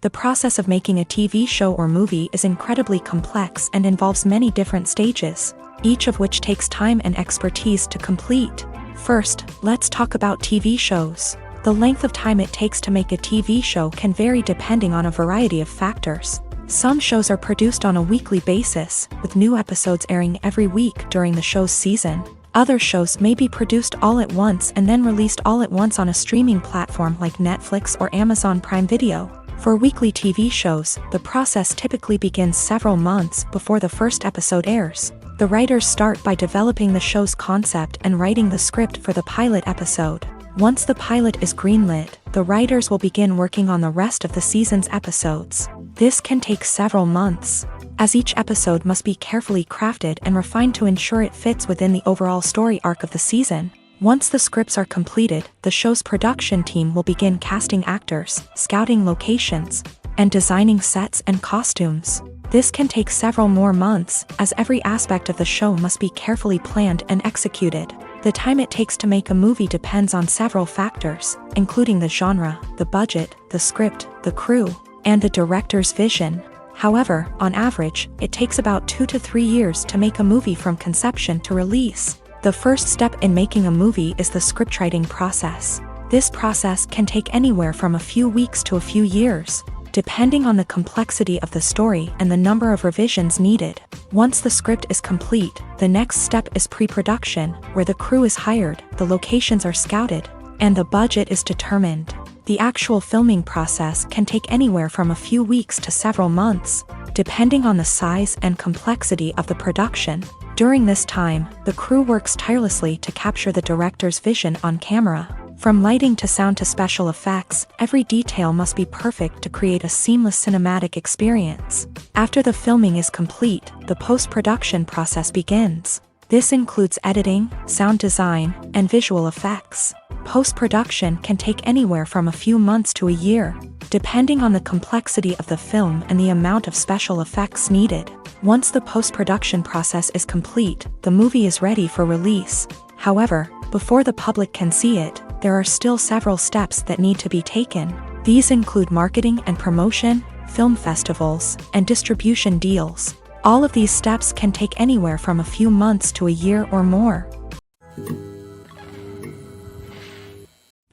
Speaker 1: The process of making a TV show or movie is incredibly complex and involves many different stages, each of which takes time and expertise to complete. First, let's talk about TV shows. The length of time it takes to make a TV show can vary depending on a variety of factors. Some shows are produced on a weekly basis, with new episodes airing every week during the show's season. Other shows may be produced all at once and then released all at once on a streaming platform like Netflix or Amazon Prime Video. For weekly TV shows, the process typically begins several months before the first episode airs. The writers start by developing the show's concept and writing the script for the pilot episode. Once the pilot is greenlit, the writers will begin working on the rest of the season's episodes. This can take several months, as each episode must be carefully crafted and refined to ensure it fits within the overall story arc of the season. Once the scripts are completed, the show's production team will begin casting actors, scouting locations, and designing sets and costumes. This can take several more months, as every aspect of the show must be carefully planned and executed. The time it takes to make a movie depends on several factors, including the genre, the budget, the script, the crew, and the director's vision. However, on average, it takes about 2 to 3 years to make a movie from conception to release. The first step in making a movie is the scriptwriting process. This process can take anywhere from a few weeks to a few years, depending on the complexity of the story and the number of revisions needed. Once the script is complete, the next step is pre-production, where the crew is hired, the locations are scouted, and the budget is determined. The actual filming process can take anywhere from a few weeks to several months, depending on the size and complexity of the production. During this time, the crew works tirelessly to capture the director's vision on camera. From lighting to sound to special effects, every detail must be perfect to create a seamless cinematic experience. After the filming is complete, the post-production process begins. This includes editing, sound design, and visual effects. Post-production can take anywhere from a few months to a year, depending on the complexity of the film and the amount of special effects needed. Once the post-production process is complete, the movie is ready for release. However, before the public can see it, there are still several steps that need to be taken. These include marketing and promotion, film festivals, and distribution deals. All of these steps can take anywhere from a few months to a year or more.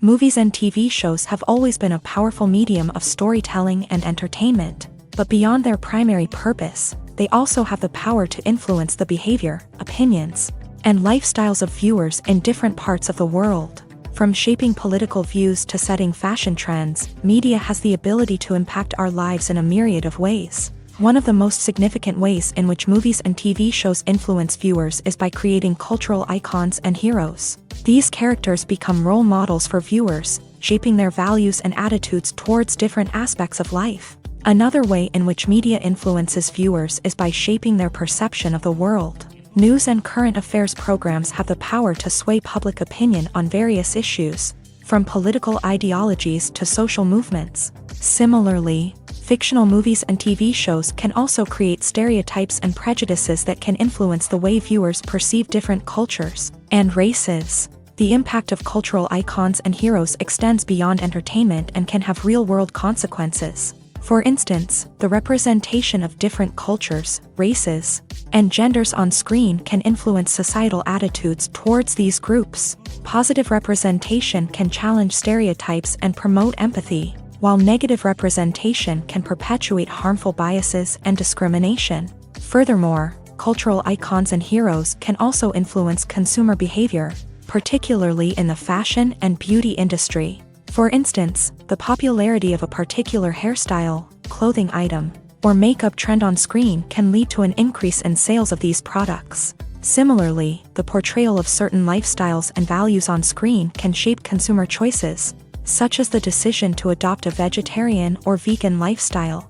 Speaker 1: Movies and TV shows have always been a powerful medium of storytelling and entertainment, but beyond their primary purpose, they also have the power to influence the behavior, opinions, and lifestyles of viewers in different parts of the world. From shaping political views to setting fashion trends, media has the ability to impact our lives in a myriad of ways. One of the most significant ways in which movies and TV shows influence viewers is by creating cultural icons and heroes. These characters become role models for viewers, shaping their values and attitudes towards different aspects of life. Another way in which media influences viewers is by shaping their perception of the world. News and current affairs programs have the power to sway public opinion on various issues, from political ideologies to social movements. Similarly, fictional movies and TV shows can also create stereotypes and prejudices that can influence the way viewers perceive different cultures and races. The impact of cultural icons and heroes extends beyond entertainment and can have real-world consequences. For instance, the representation of different cultures, races, and genders on screen can influence societal attitudes towards these groups. Positive representation can challenge stereotypes and promote empathy, while negative representation can perpetuate harmful biases and discrimination. Furthermore, cultural icons and heroes can also influence consumer behavior, particularly in the fashion and beauty industry. For instance, the popularity of a particular hairstyle, clothing item, or makeup trend on screen can lead to an increase in sales of these products. Similarly, the portrayal of certain lifestyles and values on screen can shape consumer choices, such as the decision to adopt a vegetarian or vegan lifestyle.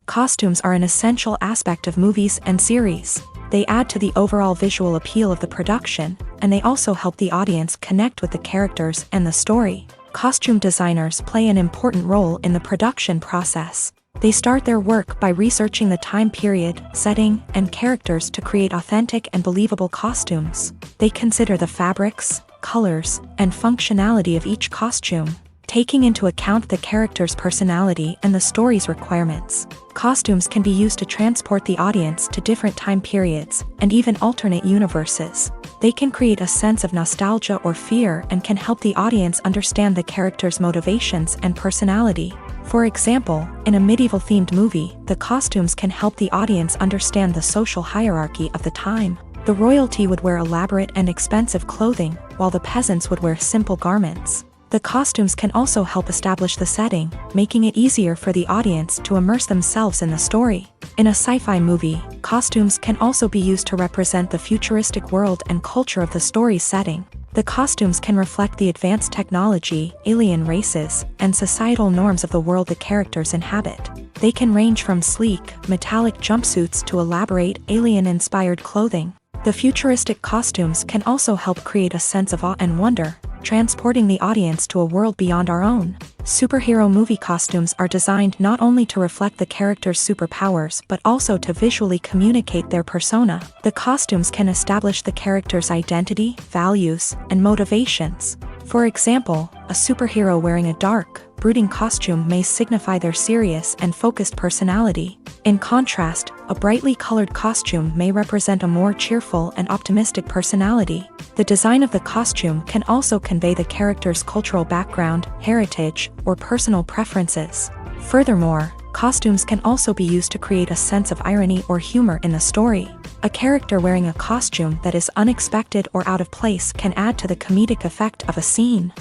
Speaker 1: Costumes are an essential aspect of movies and series. They add to the overall visual appeal of the production, and they also help the audience connect with the characters and the story. Costume designers play an important role in the production process. They start their work by researching the time period, setting, and characters to create authentic and believable costumes. They consider the fabrics, colors, and functionality of each costume, taking into account the character's personality and the story's requirements. Costumes can be used to transport the audience to different time periods and even alternate universes. They can create a sense of nostalgia or fear and can help the audience understand the character's motivations and personality. For example, in a medieval-themed movie, the costumes can help the audience understand the social hierarchy of the time. The royalty would wear elaborate and expensive clothing, while the peasants would wear simple garments. The costumes can also help establish the setting, making it easier for the audience to immerse themselves in the story. In a sci-fi movie, costumes can also be used to represent the futuristic world and culture of the story's setting. The costumes can reflect the advanced technology, alien races, and societal norms of the world the characters inhabit. They can range from sleek, metallic jumpsuits to elaborate, alien-inspired clothing. The futuristic costumes can also help create a sense of awe and wonder, transporting the audience to a world beyond our own. Superhero movie costumes are designed not only to reflect the character's superpowers but also to visually communicate their persona. The costumes can establish the character's identity, values, and motivations. For example, a superhero wearing a dark, brooding costume may signify their serious and focused personality. In contrast, a brightly colored costume may represent a more cheerful and optimistic personality. The design of the costume can also convey the character's cultural background, heritage, or personal preferences. Furthermore, costumes can also be used to create a sense of irony or humor in the story. A character wearing a costume that is unexpected or out of place can add to the comedic effect of a scene.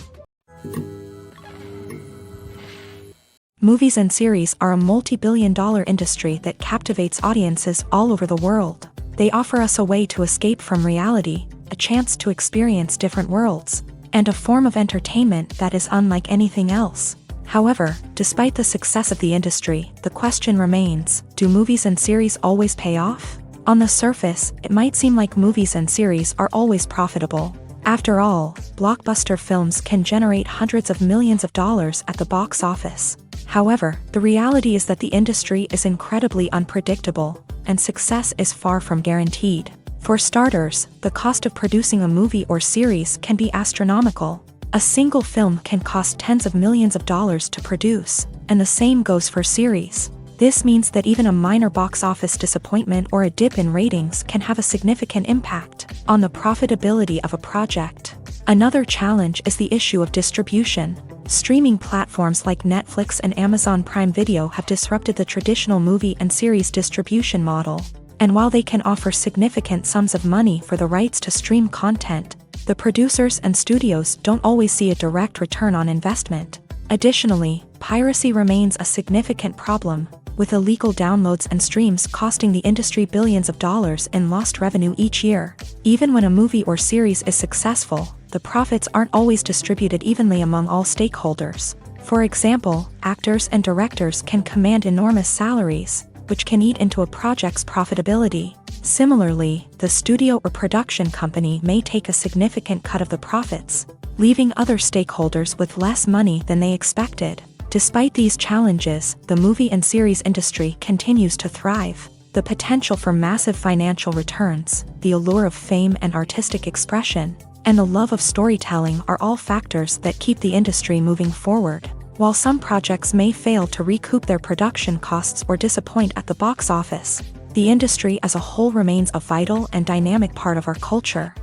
Speaker 1: Movies and series are a multi-billion-dollar industry that captivates audiences all over the world. They offer us a way to escape from reality, a chance to experience different worlds, and a form of entertainment that is unlike anything else. However, despite the success of the industry, the question remains, do movies and series always pay off? On the surface, it might seem like movies and series are always profitable. After all, blockbuster films can generate hundreds of millions of dollars at the box office. However, the reality is that the industry is incredibly unpredictable, and success is far from guaranteed. For starters, the cost of producing a movie or series can be astronomical. A single film can cost tens of millions of dollars to produce, and the same goes for series. This means that even a minor box office disappointment or a dip in ratings can have a significant impact on the profitability of a project. Another challenge is the issue of distribution. Streaming platforms like Netflix and Amazon Prime Video have disrupted the traditional movie and series distribution model. And while they can offer significant sums of money for the rights to stream content, the producers and studios don't always see a direct return on investment. Additionally, piracy remains a significant problem, with illegal downloads and streams costing the industry billions of dollars in lost revenue each year. Even when a movie or series is successful, the profits aren't always distributed evenly among all stakeholders. For example, actors and directors can command enormous salaries, which can eat into a project's profitability. Similarly, the studio or production company may take a significant cut of the profits, leaving other stakeholders with less money than they expected. Despite these challenges, the movie and series industry continues to thrive. The potential for massive financial returns, the allure of fame and artistic expression, and the love of storytelling are all factors that keep the industry moving forward. While some projects may fail to recoup their production costs or disappoint at the box office, the industry as a whole remains a vital and dynamic part of our culture.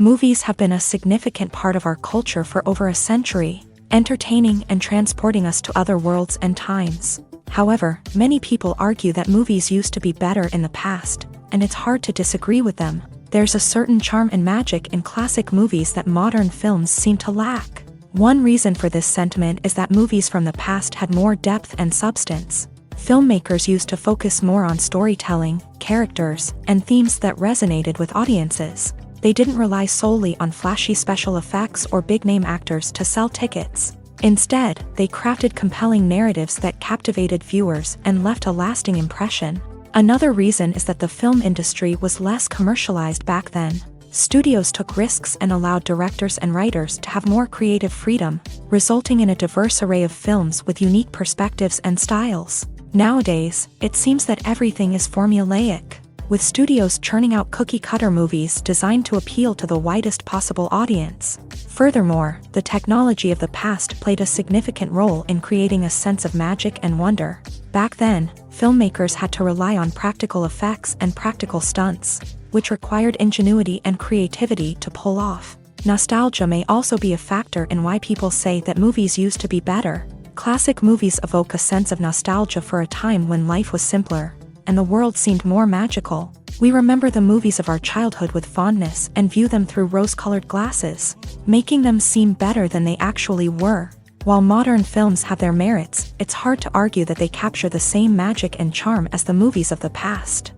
Speaker 1: Movies have been a significant part of our culture for over a century, entertaining and transporting us to other worlds and times. However, many people argue that movies used to be better in the past, and it's hard to disagree with them. There's a certain charm and magic in classic movies that modern films seem to lack. One reason for this sentiment is that movies from the past had more depth and substance. Filmmakers used to focus more on storytelling, characters, and themes that resonated with audiences. They didn't rely solely on flashy special effects or big-name actors to sell tickets. Instead, they crafted compelling narratives that captivated viewers and left a lasting impression. Another reason is that the film industry was less commercialized back then. Studios took risks and allowed directors and writers to have more creative freedom, resulting in a diverse array of films with unique perspectives and styles. Nowadays, it seems that everything is formulaic, with studios churning out cookie-cutter movies designed to appeal to the widest possible audience. Furthermore, the technology of the past played a significant role in creating a sense of magic and wonder. Back then, filmmakers had to rely on practical effects and practical stunts, which required ingenuity and creativity to pull off. Nostalgia may also be a factor in why people say that movies used to be better. Classic movies evoke a sense of nostalgia for a time when life was simpler, and the world seemed more magical. We remember the movies of our childhood with fondness and view them through rose-colored glasses, making them seem better than they actually were. While modern films have their merits, it's hard to argue that they capture the same magic and charm as the movies of the past.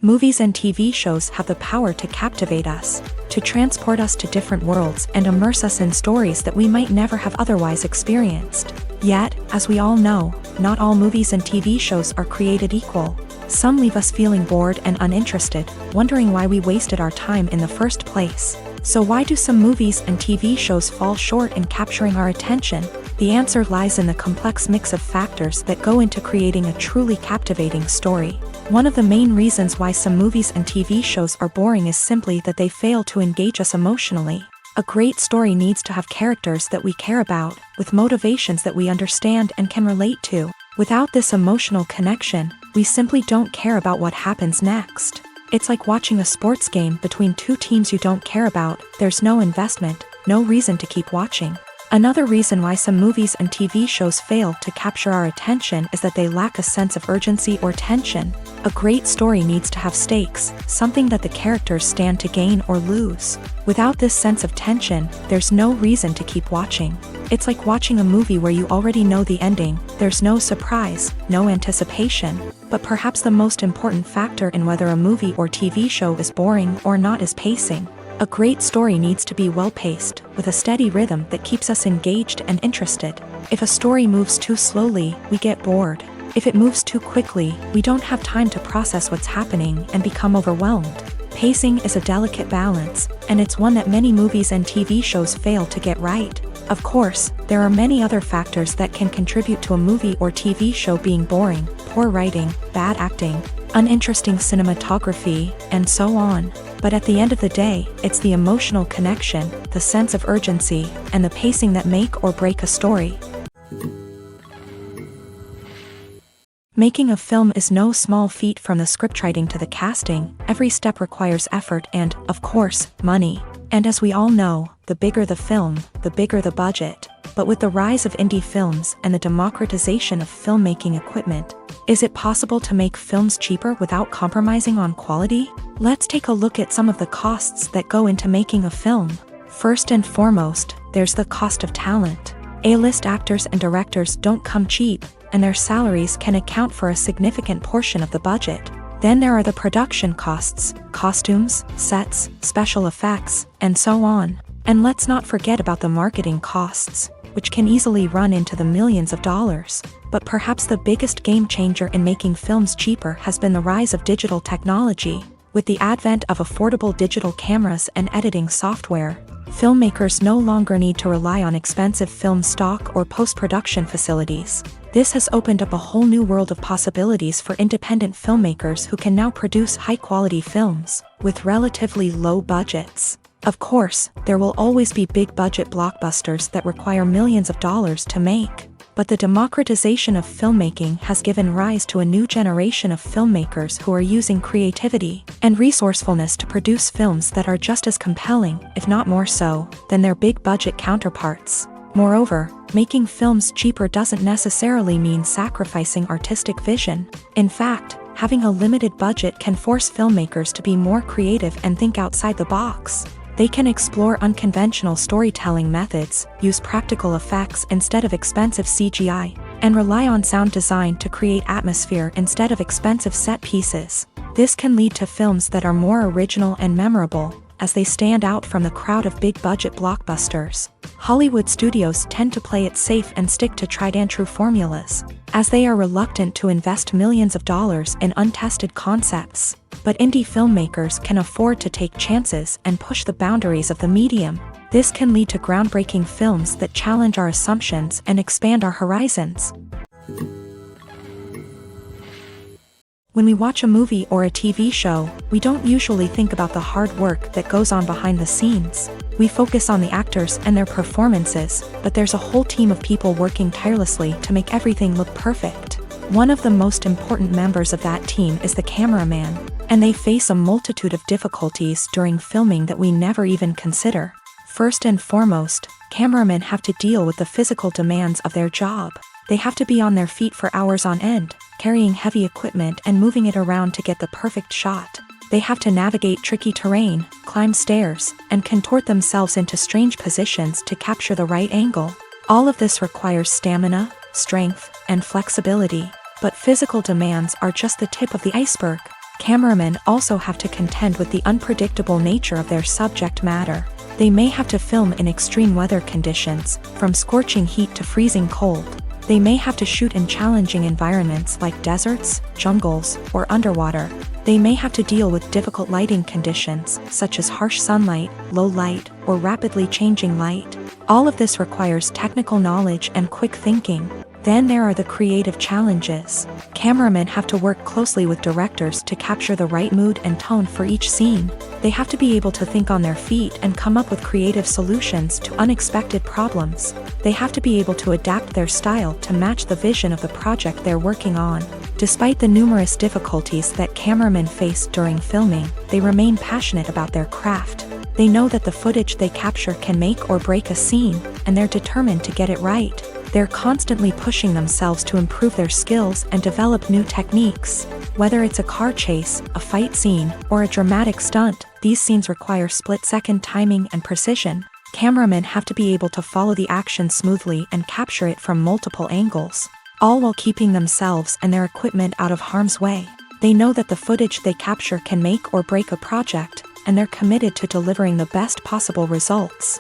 Speaker 1: Movies and TV shows have the power to captivate us, to transport us to different worlds and immerse us in stories that we might never have otherwise experienced. Yet, as we all know, not all movies and TV shows are created equal. Some leave us feeling bored and uninterested, wondering why we wasted our time in the first place. So why do some movies and TV shows fall short in capturing our attention? The answer lies in the complex mix of factors that go into creating a truly captivating story. One of the main reasons why some movies and TV shows are boring is simply that they fail to engage us emotionally. A great story needs to have characters that we care about, with motivations that we understand and can relate to. Without this emotional connection, we simply don't care about what happens next. It's like watching a sports game between two teams you don't care about. There's no investment, no reason to keep watching. Another reason why some movies and TV shows fail to capture our attention is that they lack a sense of urgency or tension. A great story needs to have stakes, something that the characters stand to gain or lose. Without this sense of tension, there's no reason to keep watching. It's like watching a movie where you already know the ending. There's no surprise, no anticipation. But perhaps the most important factor in whether a movie or TV show is boring or not is pacing. A great story needs to be well-paced, with a steady rhythm that keeps us engaged and interested. If a story moves too slowly, we get bored. If it moves too quickly, we don't have time to process what's happening and become overwhelmed. Pacing is a delicate balance, and it's one that many movies and TV shows fail to get right. Of course, there are many other factors that can contribute to a movie or TV show being boring: poor writing, bad acting, uninteresting cinematography, and so on. But at the end of the day, it's the emotional connection, the sense of urgency, and the pacing that make or break a story. Making a film is no small feat. From the scriptwriting to the casting, every step requires effort and, of course, money. And as we all know, the bigger the film, the bigger the budget. But with the rise of indie films and the democratization of filmmaking equipment, is it possible to make films cheaper without compromising on quality? Let's take a look at some of the costs that go into making a film. First and foremost, there's the cost of talent. A-list actors and directors don't come cheap, and their salaries can account for a significant portion of the budget. Then there are the production costs: costumes, sets, special effects, and so on. And let's not forget about the marketing costs, which can easily run into the millions of dollars. But perhaps the biggest game changer in making films cheaper has been the rise of digital technology. With the advent of affordable digital cameras and editing software, filmmakers no longer need to rely on expensive film stock or post-production facilities. This has opened up a whole new world of possibilities for independent filmmakers who can now produce high-quality films with relatively low budgets. Of course, there will always be big-budget blockbusters that require millions of dollars to make. But the democratization of filmmaking has given rise to a new generation of filmmakers who are using creativity and resourcefulness to produce films that are just as compelling, if not more so, than their big-budget counterparts. Moreover, making films cheaper doesn't necessarily mean sacrificing artistic vision. In fact, having a limited budget can force filmmakers to be more creative and think outside the box. They can explore unconventional storytelling methods, use practical effects instead of expensive CGI, and rely on sound design to create atmosphere instead of expensive set pieces. This can lead to films that are more original and memorable, as they stand out from the crowd of big-budget blockbusters. Hollywood studios tend to play it safe and stick to tried-and-true formulas, as they are reluctant to invest millions of dollars in untested concepts. But indie filmmakers can afford to take chances and push the boundaries of the medium. This can lead to groundbreaking films that challenge our assumptions and expand our horizons. When we watch a movie or a TV show, we don't usually think about the hard work that goes on behind the scenes. We focus on the actors and their performances, but there's a whole team of people working tirelessly to make everything look perfect. One of the most important members of that team is the cameraman, and they face a multitude of difficulties during filming that we never even consider. First and foremost, cameramen have to deal with the physical demands of their job. They have to be on their feet for hours on end, carrying heavy equipment and moving it around to get the perfect shot. They have to navigate tricky terrain, climb stairs, and contort themselves into strange positions to capture the right angle. All of this requires stamina, strength, and flexibility. But physical demands are just the tip of the iceberg. Cameramen also have to contend with the unpredictable nature of their subject matter. They may have to film in extreme weather conditions, from scorching heat to freezing cold. They may have to shoot in challenging environments like deserts, jungles, or underwater. They may have to deal with difficult lighting conditions, such as harsh sunlight, low light, or rapidly changing light. All of this requires technical knowledge and quick thinking. Then there are the creative challenges. Cameramen have to work closely with directors to capture the right mood and tone for each scene. They have to be able to think on their feet and come up with creative solutions to unexpected problems. They have to be able to adapt their style to match the vision of the project they're working on. Despite the numerous difficulties that cameramen face during filming, they remain passionate about their craft. They know that the footage they capture can make or break a scene, and they're determined to get it right. They're constantly pushing themselves to improve their skills and develop new techniques. Whether it's a car chase, a fight scene, or a dramatic stunt, these scenes require split-second timing and precision. Cameramen have to be able to follow the action smoothly and capture it from multiple angles, all while keeping themselves and their equipment out of harm's way. They know that the footage they capture can make or break a project, and they're committed to delivering the best possible results.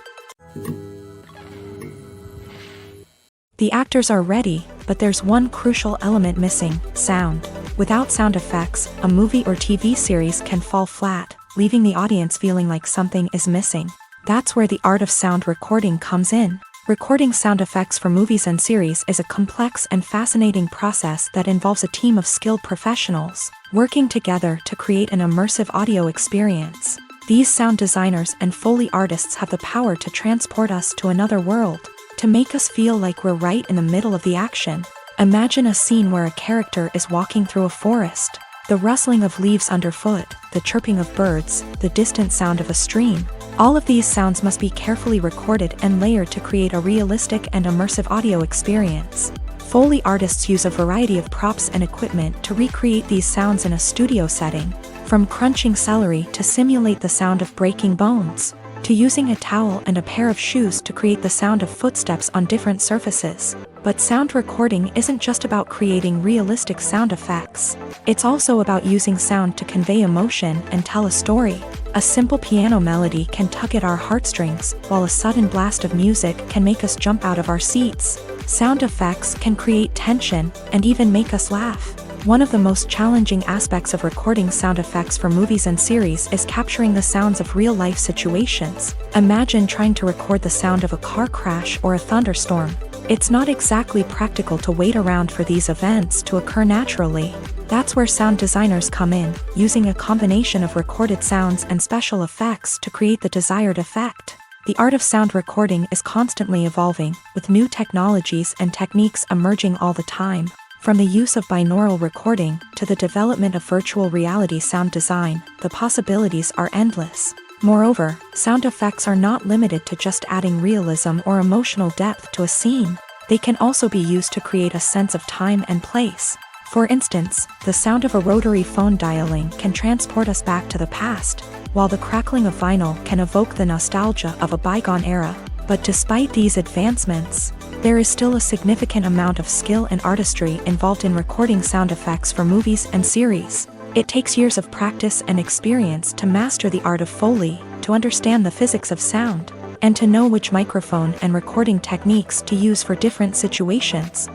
Speaker 1: The actors are ready, but there's one crucial element missing: sound. Without sound effects, a movie or TV series can fall flat, leaving the audience feeling like something is missing. That's where the art of sound recording comes in. Recording sound effects for movies and series is a complex and fascinating process that involves a team of skilled professionals working together to create an immersive audio experience. These sound designers and Foley artists have the power to transport us to another world, to make us feel like we're right in the middle of the action. Imagine a scene where a character is walking through a forest. The rustling of leaves underfoot, the chirping of birds, the distant sound of a stream. All of these sounds must be carefully recorded and layered to create a realistic and immersive audio experience. Foley artists use a variety of props and equipment to recreate these sounds in a studio setting, from crunching celery to simulate the sound of breaking bones, to using a towel and a pair of shoes to create the sound of footsteps on different surfaces. But sound recording isn't just about creating realistic sound effects. It's also about using sound to convey emotion and tell a story. A simple piano melody can tug at our heartstrings, while a sudden blast of music can make us jump out of our seats. Sound effects can create tension and even make us laugh. One of the most challenging aspects of recording sound effects for movies and series is capturing the sounds of real-life situations. Imagine trying to record the sound of a car crash or a thunderstorm. It's not exactly practical to wait around for these events to occur naturally. That's where sound designers come in, using a combination of recorded sounds and special effects to create the desired effect. The art of sound recording is constantly evolving, with new technologies and techniques emerging all the time. From the use of binaural recording to the development of virtual reality sound design, the possibilities are endless. Moreover, sound effects are not limited to just adding realism or emotional depth to a scene. They can also be used to create a sense of time and place. For instance, the sound of a rotary phone dialing can transport us back to the past, while the crackling of vinyl can evoke the nostalgia of a bygone era. But despite these advancements, there is still a significant amount of skill and artistry involved in recording sound effects for movies and series. It takes years of practice and experience to master the art of Foley, to understand the physics of sound, and to know which microphone and recording techniques to use for different situations.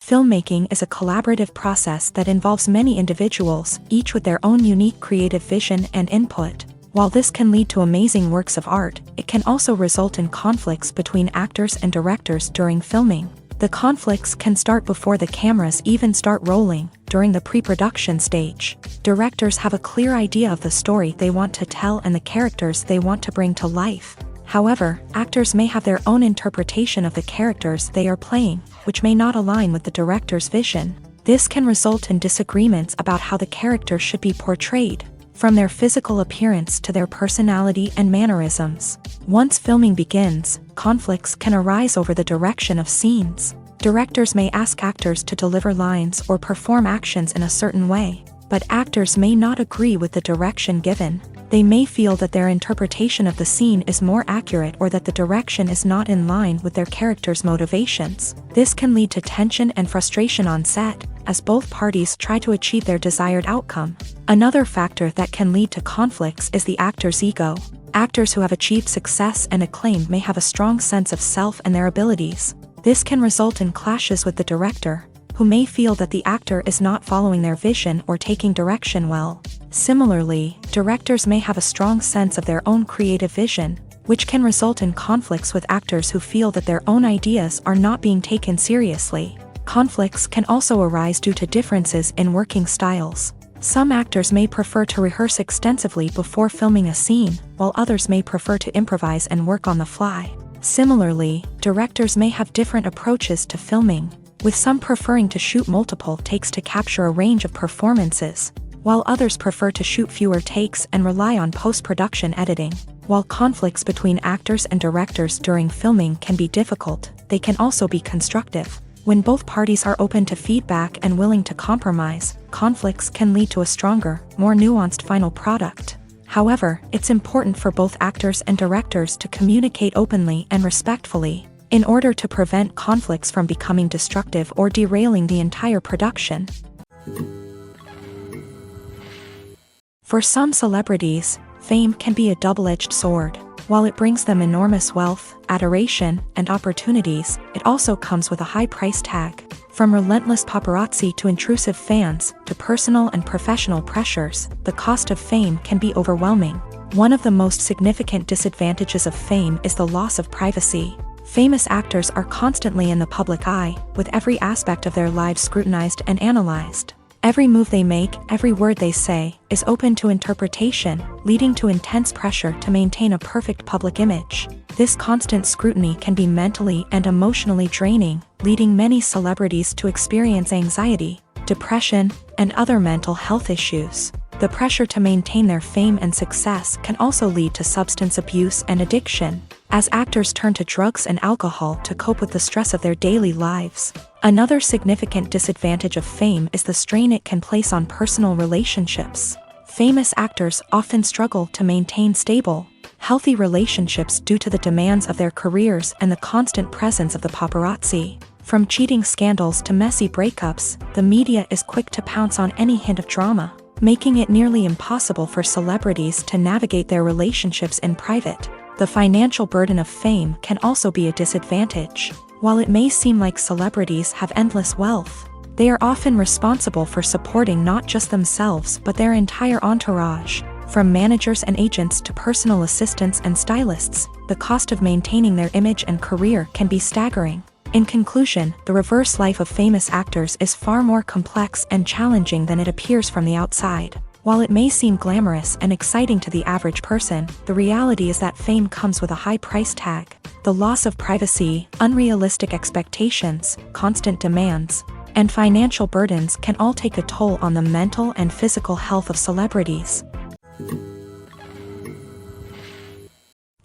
Speaker 1: Filmmaking is a collaborative process that involves many individuals, each with their own unique creative vision and input. While this can lead to amazing works of art, it can also result in conflicts between actors and directors during filming. The conflicts can start before the cameras even start rolling, during the pre-production stage. Directors have a clear idea of the story they want to tell and the characters they want to bring to life. However, actors may have their own interpretation of the characters they are playing, which may not align with the director's vision. This can result in disagreements about how the character should be portrayed, from their physical appearance to their personality and mannerisms. Once filming begins, conflicts can arise over the direction of scenes. Directors may ask actors to deliver lines or perform actions in a certain way, but actors may not agree with the direction given. They may feel that their interpretation of the scene is more accurate or that the direction is not in line with their character's motivations. This can lead to tension and frustration on set, as both parties try to achieve their desired outcome. Another factor that can lead to conflicts is the actor's ego. Actors who have achieved success and acclaim may have a strong sense of self and their abilities. This can result in clashes with the director, who may feel that the actor is not following their vision or taking direction well. Similarly, directors may have a strong sense of their own creative vision, which can result in conflicts with actors who feel that their own ideas are not being taken seriously. Conflicts can also arise due to differences in working styles. Some actors may prefer to rehearse extensively before filming a scene, while others may prefer to improvise and work on the fly. Similarly, directors may have different approaches to filming, with some preferring to shoot multiple takes to capture a range of performances, while others prefer to shoot fewer takes and rely on post-production editing. While conflicts between actors and directors during filming can be difficult, they can also be constructive. When both parties are open to feedback and willing to compromise, conflicts can lead to a stronger, more nuanced final product. However, it's important for both actors and directors to communicate openly and respectfully, in order to prevent conflicts from becoming destructive or derailing the entire production. For some celebrities, fame can be a double-edged sword. While it brings them enormous wealth, adoration, and opportunities, it also comes with a high price tag. From relentless paparazzi to intrusive fans, to personal and professional pressures, the cost of fame can be overwhelming. One of the most significant disadvantages of fame is the loss of privacy. Famous actors are constantly in the public eye, with every aspect of their lives scrutinized and analyzed. Every move they make, every word they say, is open to interpretation, leading to intense pressure to maintain a perfect public image. This constant scrutiny can be mentally and emotionally draining, leading many celebrities to experience anxiety, depression, and other mental health issues. The pressure to maintain their fame and success can also lead to substance abuse and addiction, as actors turn to drugs and alcohol to cope with the stress of their daily lives. Another significant disadvantage of fame is the strain it can place on personal relationships. Famous actors often struggle to maintain stable, healthy relationships due to the demands of their careers and the constant presence of the paparazzi. From cheating scandals to messy breakups, the media is quick to pounce on any hint of drama, making it nearly impossible for celebrities to navigate their relationships in private. The financial burden of fame can also be a disadvantage. While it may seem like celebrities have endless wealth, they are often responsible for supporting not just themselves but their entire entourage. From managers and agents to personal assistants and stylists, the cost of maintaining their image and career can be staggering. In conclusion, the reverse life of famous actors is far more complex and challenging than it appears from the outside. While it may seem glamorous and exciting to the average person, the reality is that fame comes with a high price tag. The loss of privacy, unrealistic expectations, constant demands, and financial burdens can all take a toll on the mental and physical health of celebrities.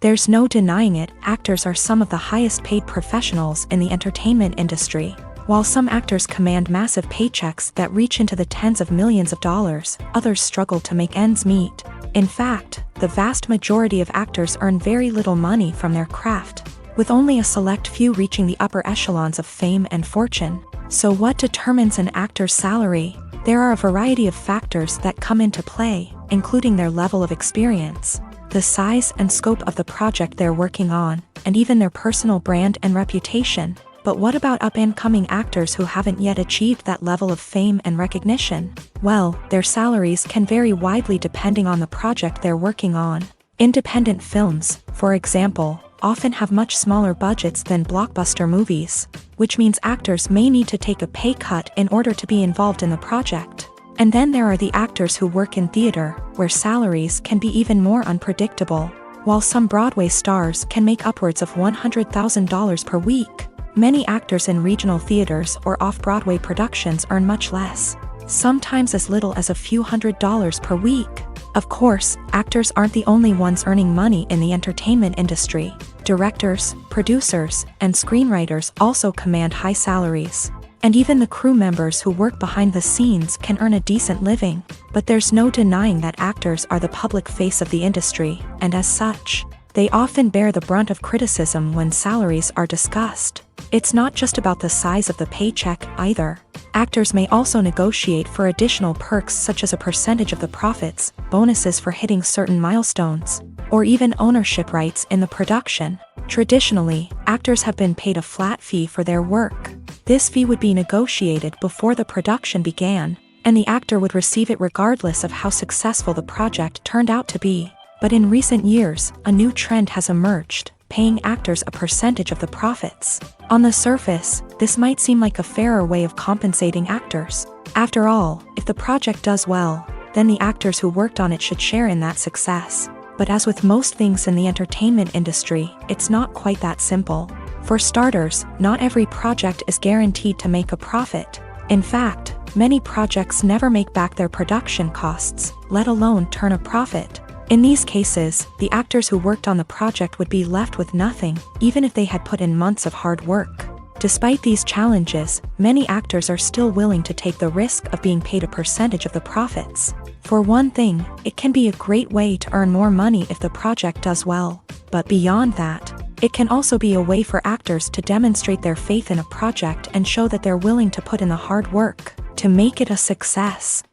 Speaker 1: There's no denying it, actors are some of the highest paid professionals in the entertainment industry. While some actors command massive paychecks that reach into the tens of millions of dollars, others struggle to make ends meet. In fact, the vast majority of actors earn very little money from their craft, with only a select few reaching the upper echelons of fame and fortune. So what determines an actor's salary? There are a variety of factors that come into play, including their level of experience, the size and scope of the project they're working on, and even their personal brand and reputation. But what about up-and-coming actors who haven't yet achieved that level of fame and recognition? Well, their salaries can vary widely depending on the project they're working on. Independent films, for example, often have much smaller budgets than blockbuster movies, which means actors may need to take a pay cut in order to be involved in the project. And then there are the actors who work in theater, where salaries can be even more unpredictable. While some Broadway stars can make upwards of $100,000 per week, many actors in regional theaters or off-Broadway productions earn much less, sometimes as little as a few $100s per week. Of course, actors aren't the only ones earning money in the entertainment industry. Directors, producers, and screenwriters also command high salaries. And even the crew members who work behind the scenes can earn a decent living. But there's no denying that actors are the public face of the industry, and as such, they often bear the brunt of criticism when salaries are discussed. It's not just about the size of the paycheck, either. Actors may also negotiate for additional perks such as a percentage of the profits, bonuses for hitting certain milestones, or even ownership rights in the production. Traditionally, actors have been paid a flat fee for their work. This fee would be negotiated before the production began, and the actor would receive it regardless of how successful the project turned out to be. But in recent years, a new trend has emerged, paying actors a percentage of the profits. On the surface, this might seem like a fairer way of compensating actors. After all, if the project does well, then the actors who worked on it should share in that success. But as with most things in the entertainment industry, it's not quite that simple. For starters, not every project is guaranteed to make a profit. In fact, many projects never make back their production costs, let alone turn a profit. In these cases, the actors who worked on the project would be left with nothing, even if they had put in months of hard work. Despite these challenges, many actors are still willing to take the risk of being paid a percentage of the profits. For one thing, it can be a great way to earn more money if the project does well. But beyond that, it can also be a way for actors to demonstrate their faith in a project and show that they're willing to put in the hard work to make it a success.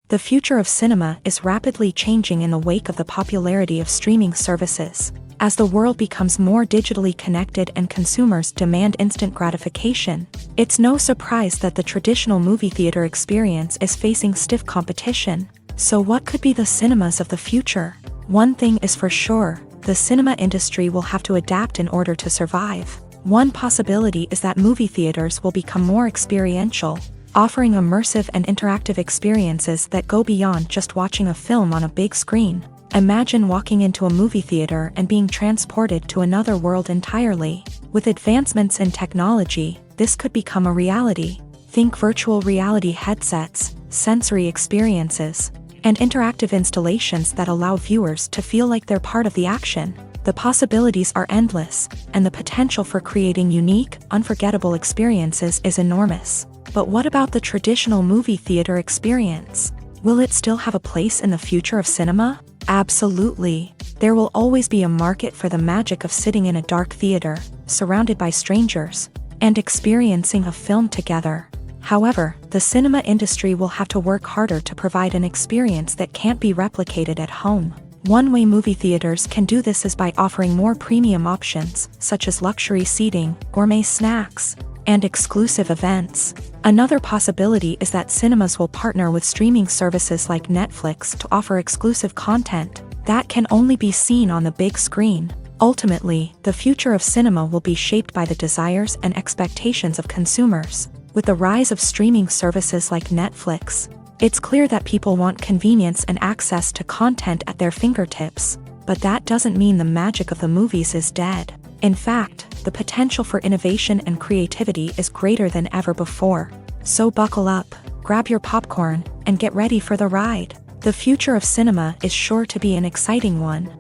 Speaker 1: The future of cinema is rapidly changing in the wake of the popularity of streaming services. As the world becomes more digitally connected and consumers demand instant gratification, it's no surprise that the traditional movie theater experience is facing stiff competition. So what could be the cinemas of the future? One thing is for sure, the cinema industry will have to adapt in order to survive. One possibility is that movie theaters will become more experiential, offering immersive and interactive experiences that go beyond just watching a film on a big screen. Imagine walking into a movie theater and being transported to another world entirely. With advancements in technology, this could become a reality. Think virtual reality headsets, sensory experiences, and interactive installations that allow viewers to feel like they're part of the action. The possibilities are endless, and the potential for creating unique, unforgettable experiences is enormous. But what about the traditional movie theater experience? Will it still have a place in the future of cinema? Absolutely. There will always be a market for the magic of sitting in a dark theater, surrounded by strangers, and experiencing a film together. However, the cinema industry will have to work harder to provide an experience that can't be replicated at home. One way movie theaters can do this is by offering more premium options, such as luxury seating, gourmet snacks, and exclusive events. Another possibility is that cinemas will partner with streaming services like Netflix to offer exclusive content that can only be seen on the big screen. Ultimately, the future of cinema will be shaped by the desires and expectations of consumers. With the rise of streaming services like Netflix, it's clear that people want convenience and access to content at their fingertips. But that doesn't mean the magic of the movies is dead. In fact, the potential for innovation and creativity is greater than ever before. So buckle up, grab your popcorn, and get ready for the ride. The future of cinema is sure to be an exciting one.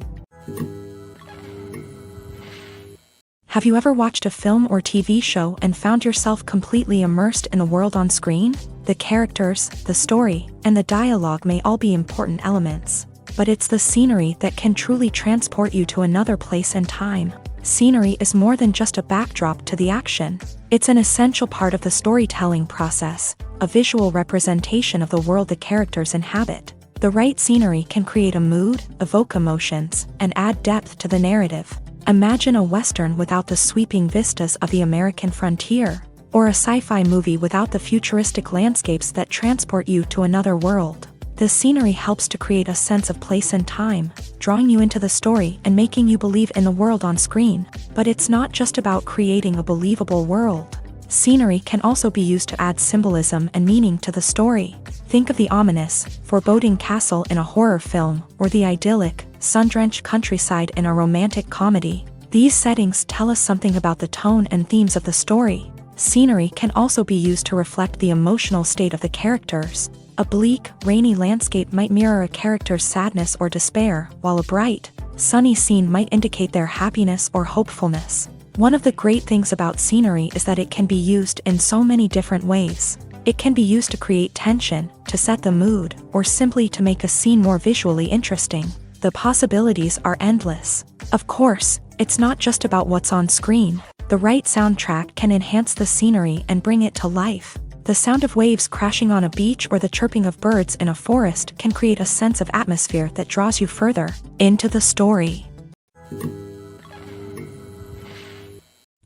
Speaker 1: Have you ever watched a film or TV show and found yourself completely immersed in the world on screen? The characters, the story, and the dialogue may all be important elements, but it's the scenery that can truly transport you to another place and time. Scenery is more than just a backdrop to the action. It's an essential part of the storytelling process, a visual representation of the world the characters inhabit. The right scenery can create a mood, evoke emotions, and add depth to the narrative. Imagine a Western without the sweeping vistas of the American frontier, or a sci-fi movie without the futuristic landscapes that transport you to another world. The scenery helps to create a sense of place and time, drawing you into the story and making you believe in the world on screen. But it's not just about creating a believable world. Scenery can also be used to add symbolism and meaning to the story. Think of the ominous, foreboding castle in a horror film, or the idyllic, sun-drenched countryside in a romantic comedy. These settings tell us something about the tone and themes of the story. Scenery can also be used to reflect the emotional state of the characters. A bleak, rainy landscape might mirror a character's sadness or despair, while a bright, sunny scene might indicate their happiness or hopefulness. One of the great things about scenery is that it can be used in so many different ways. It can be used to create tension, to set the mood, or simply to make a scene more visually interesting. The possibilities are endless. Of course, it's not just about what's on screen. The right soundtrack can enhance the scenery and bring it to life. The sound of waves crashing on a beach or the chirping of birds in a forest can create a sense of atmosphere that draws you further into the story.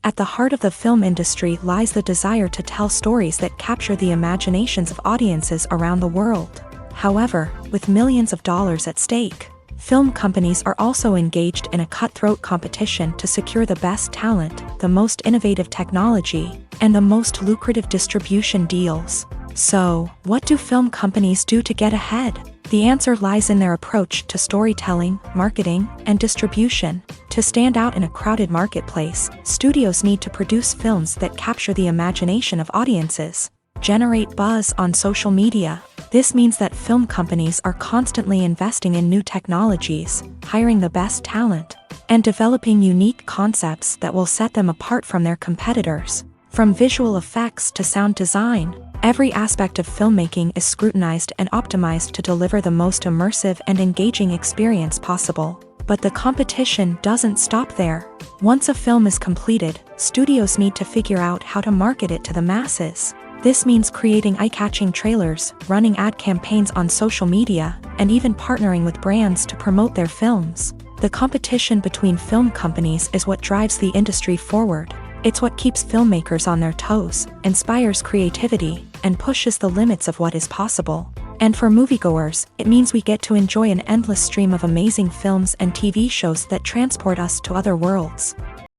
Speaker 1: At the heart of the film industry lies the desire to tell stories that capture the imaginations of audiences around the world. However, with millions of dollars at stake, film companies are also engaged in a cutthroat competition to secure the best talent, the most innovative technology, and the most lucrative distribution deals. So, what do film companies do to get ahead? The answer lies in their approach to storytelling, marketing, and distribution. To stand out in a crowded marketplace, studios need to produce films that capture the imagination of audiences, generate buzz on social media. This means that film companies are constantly investing in new technologies, hiring the best talent, and developing unique concepts that will set them apart from their competitors. From visual effects to sound design, every aspect of filmmaking is scrutinized and optimized to deliver the most immersive and engaging experience possible. But the competition doesn't stop there. Once a film is completed, studios need to figure out how to market it to the masses. This means creating eye-catching trailers, running ad campaigns on social media, and even partnering with brands to promote their films. The competition between film companies is what drives the industry forward. It's what keeps filmmakers on their toes, inspires creativity, and pushes the limits of what is possible. And for moviegoers, it means we get to enjoy an endless stream of amazing films and TV shows that transport us to other worlds.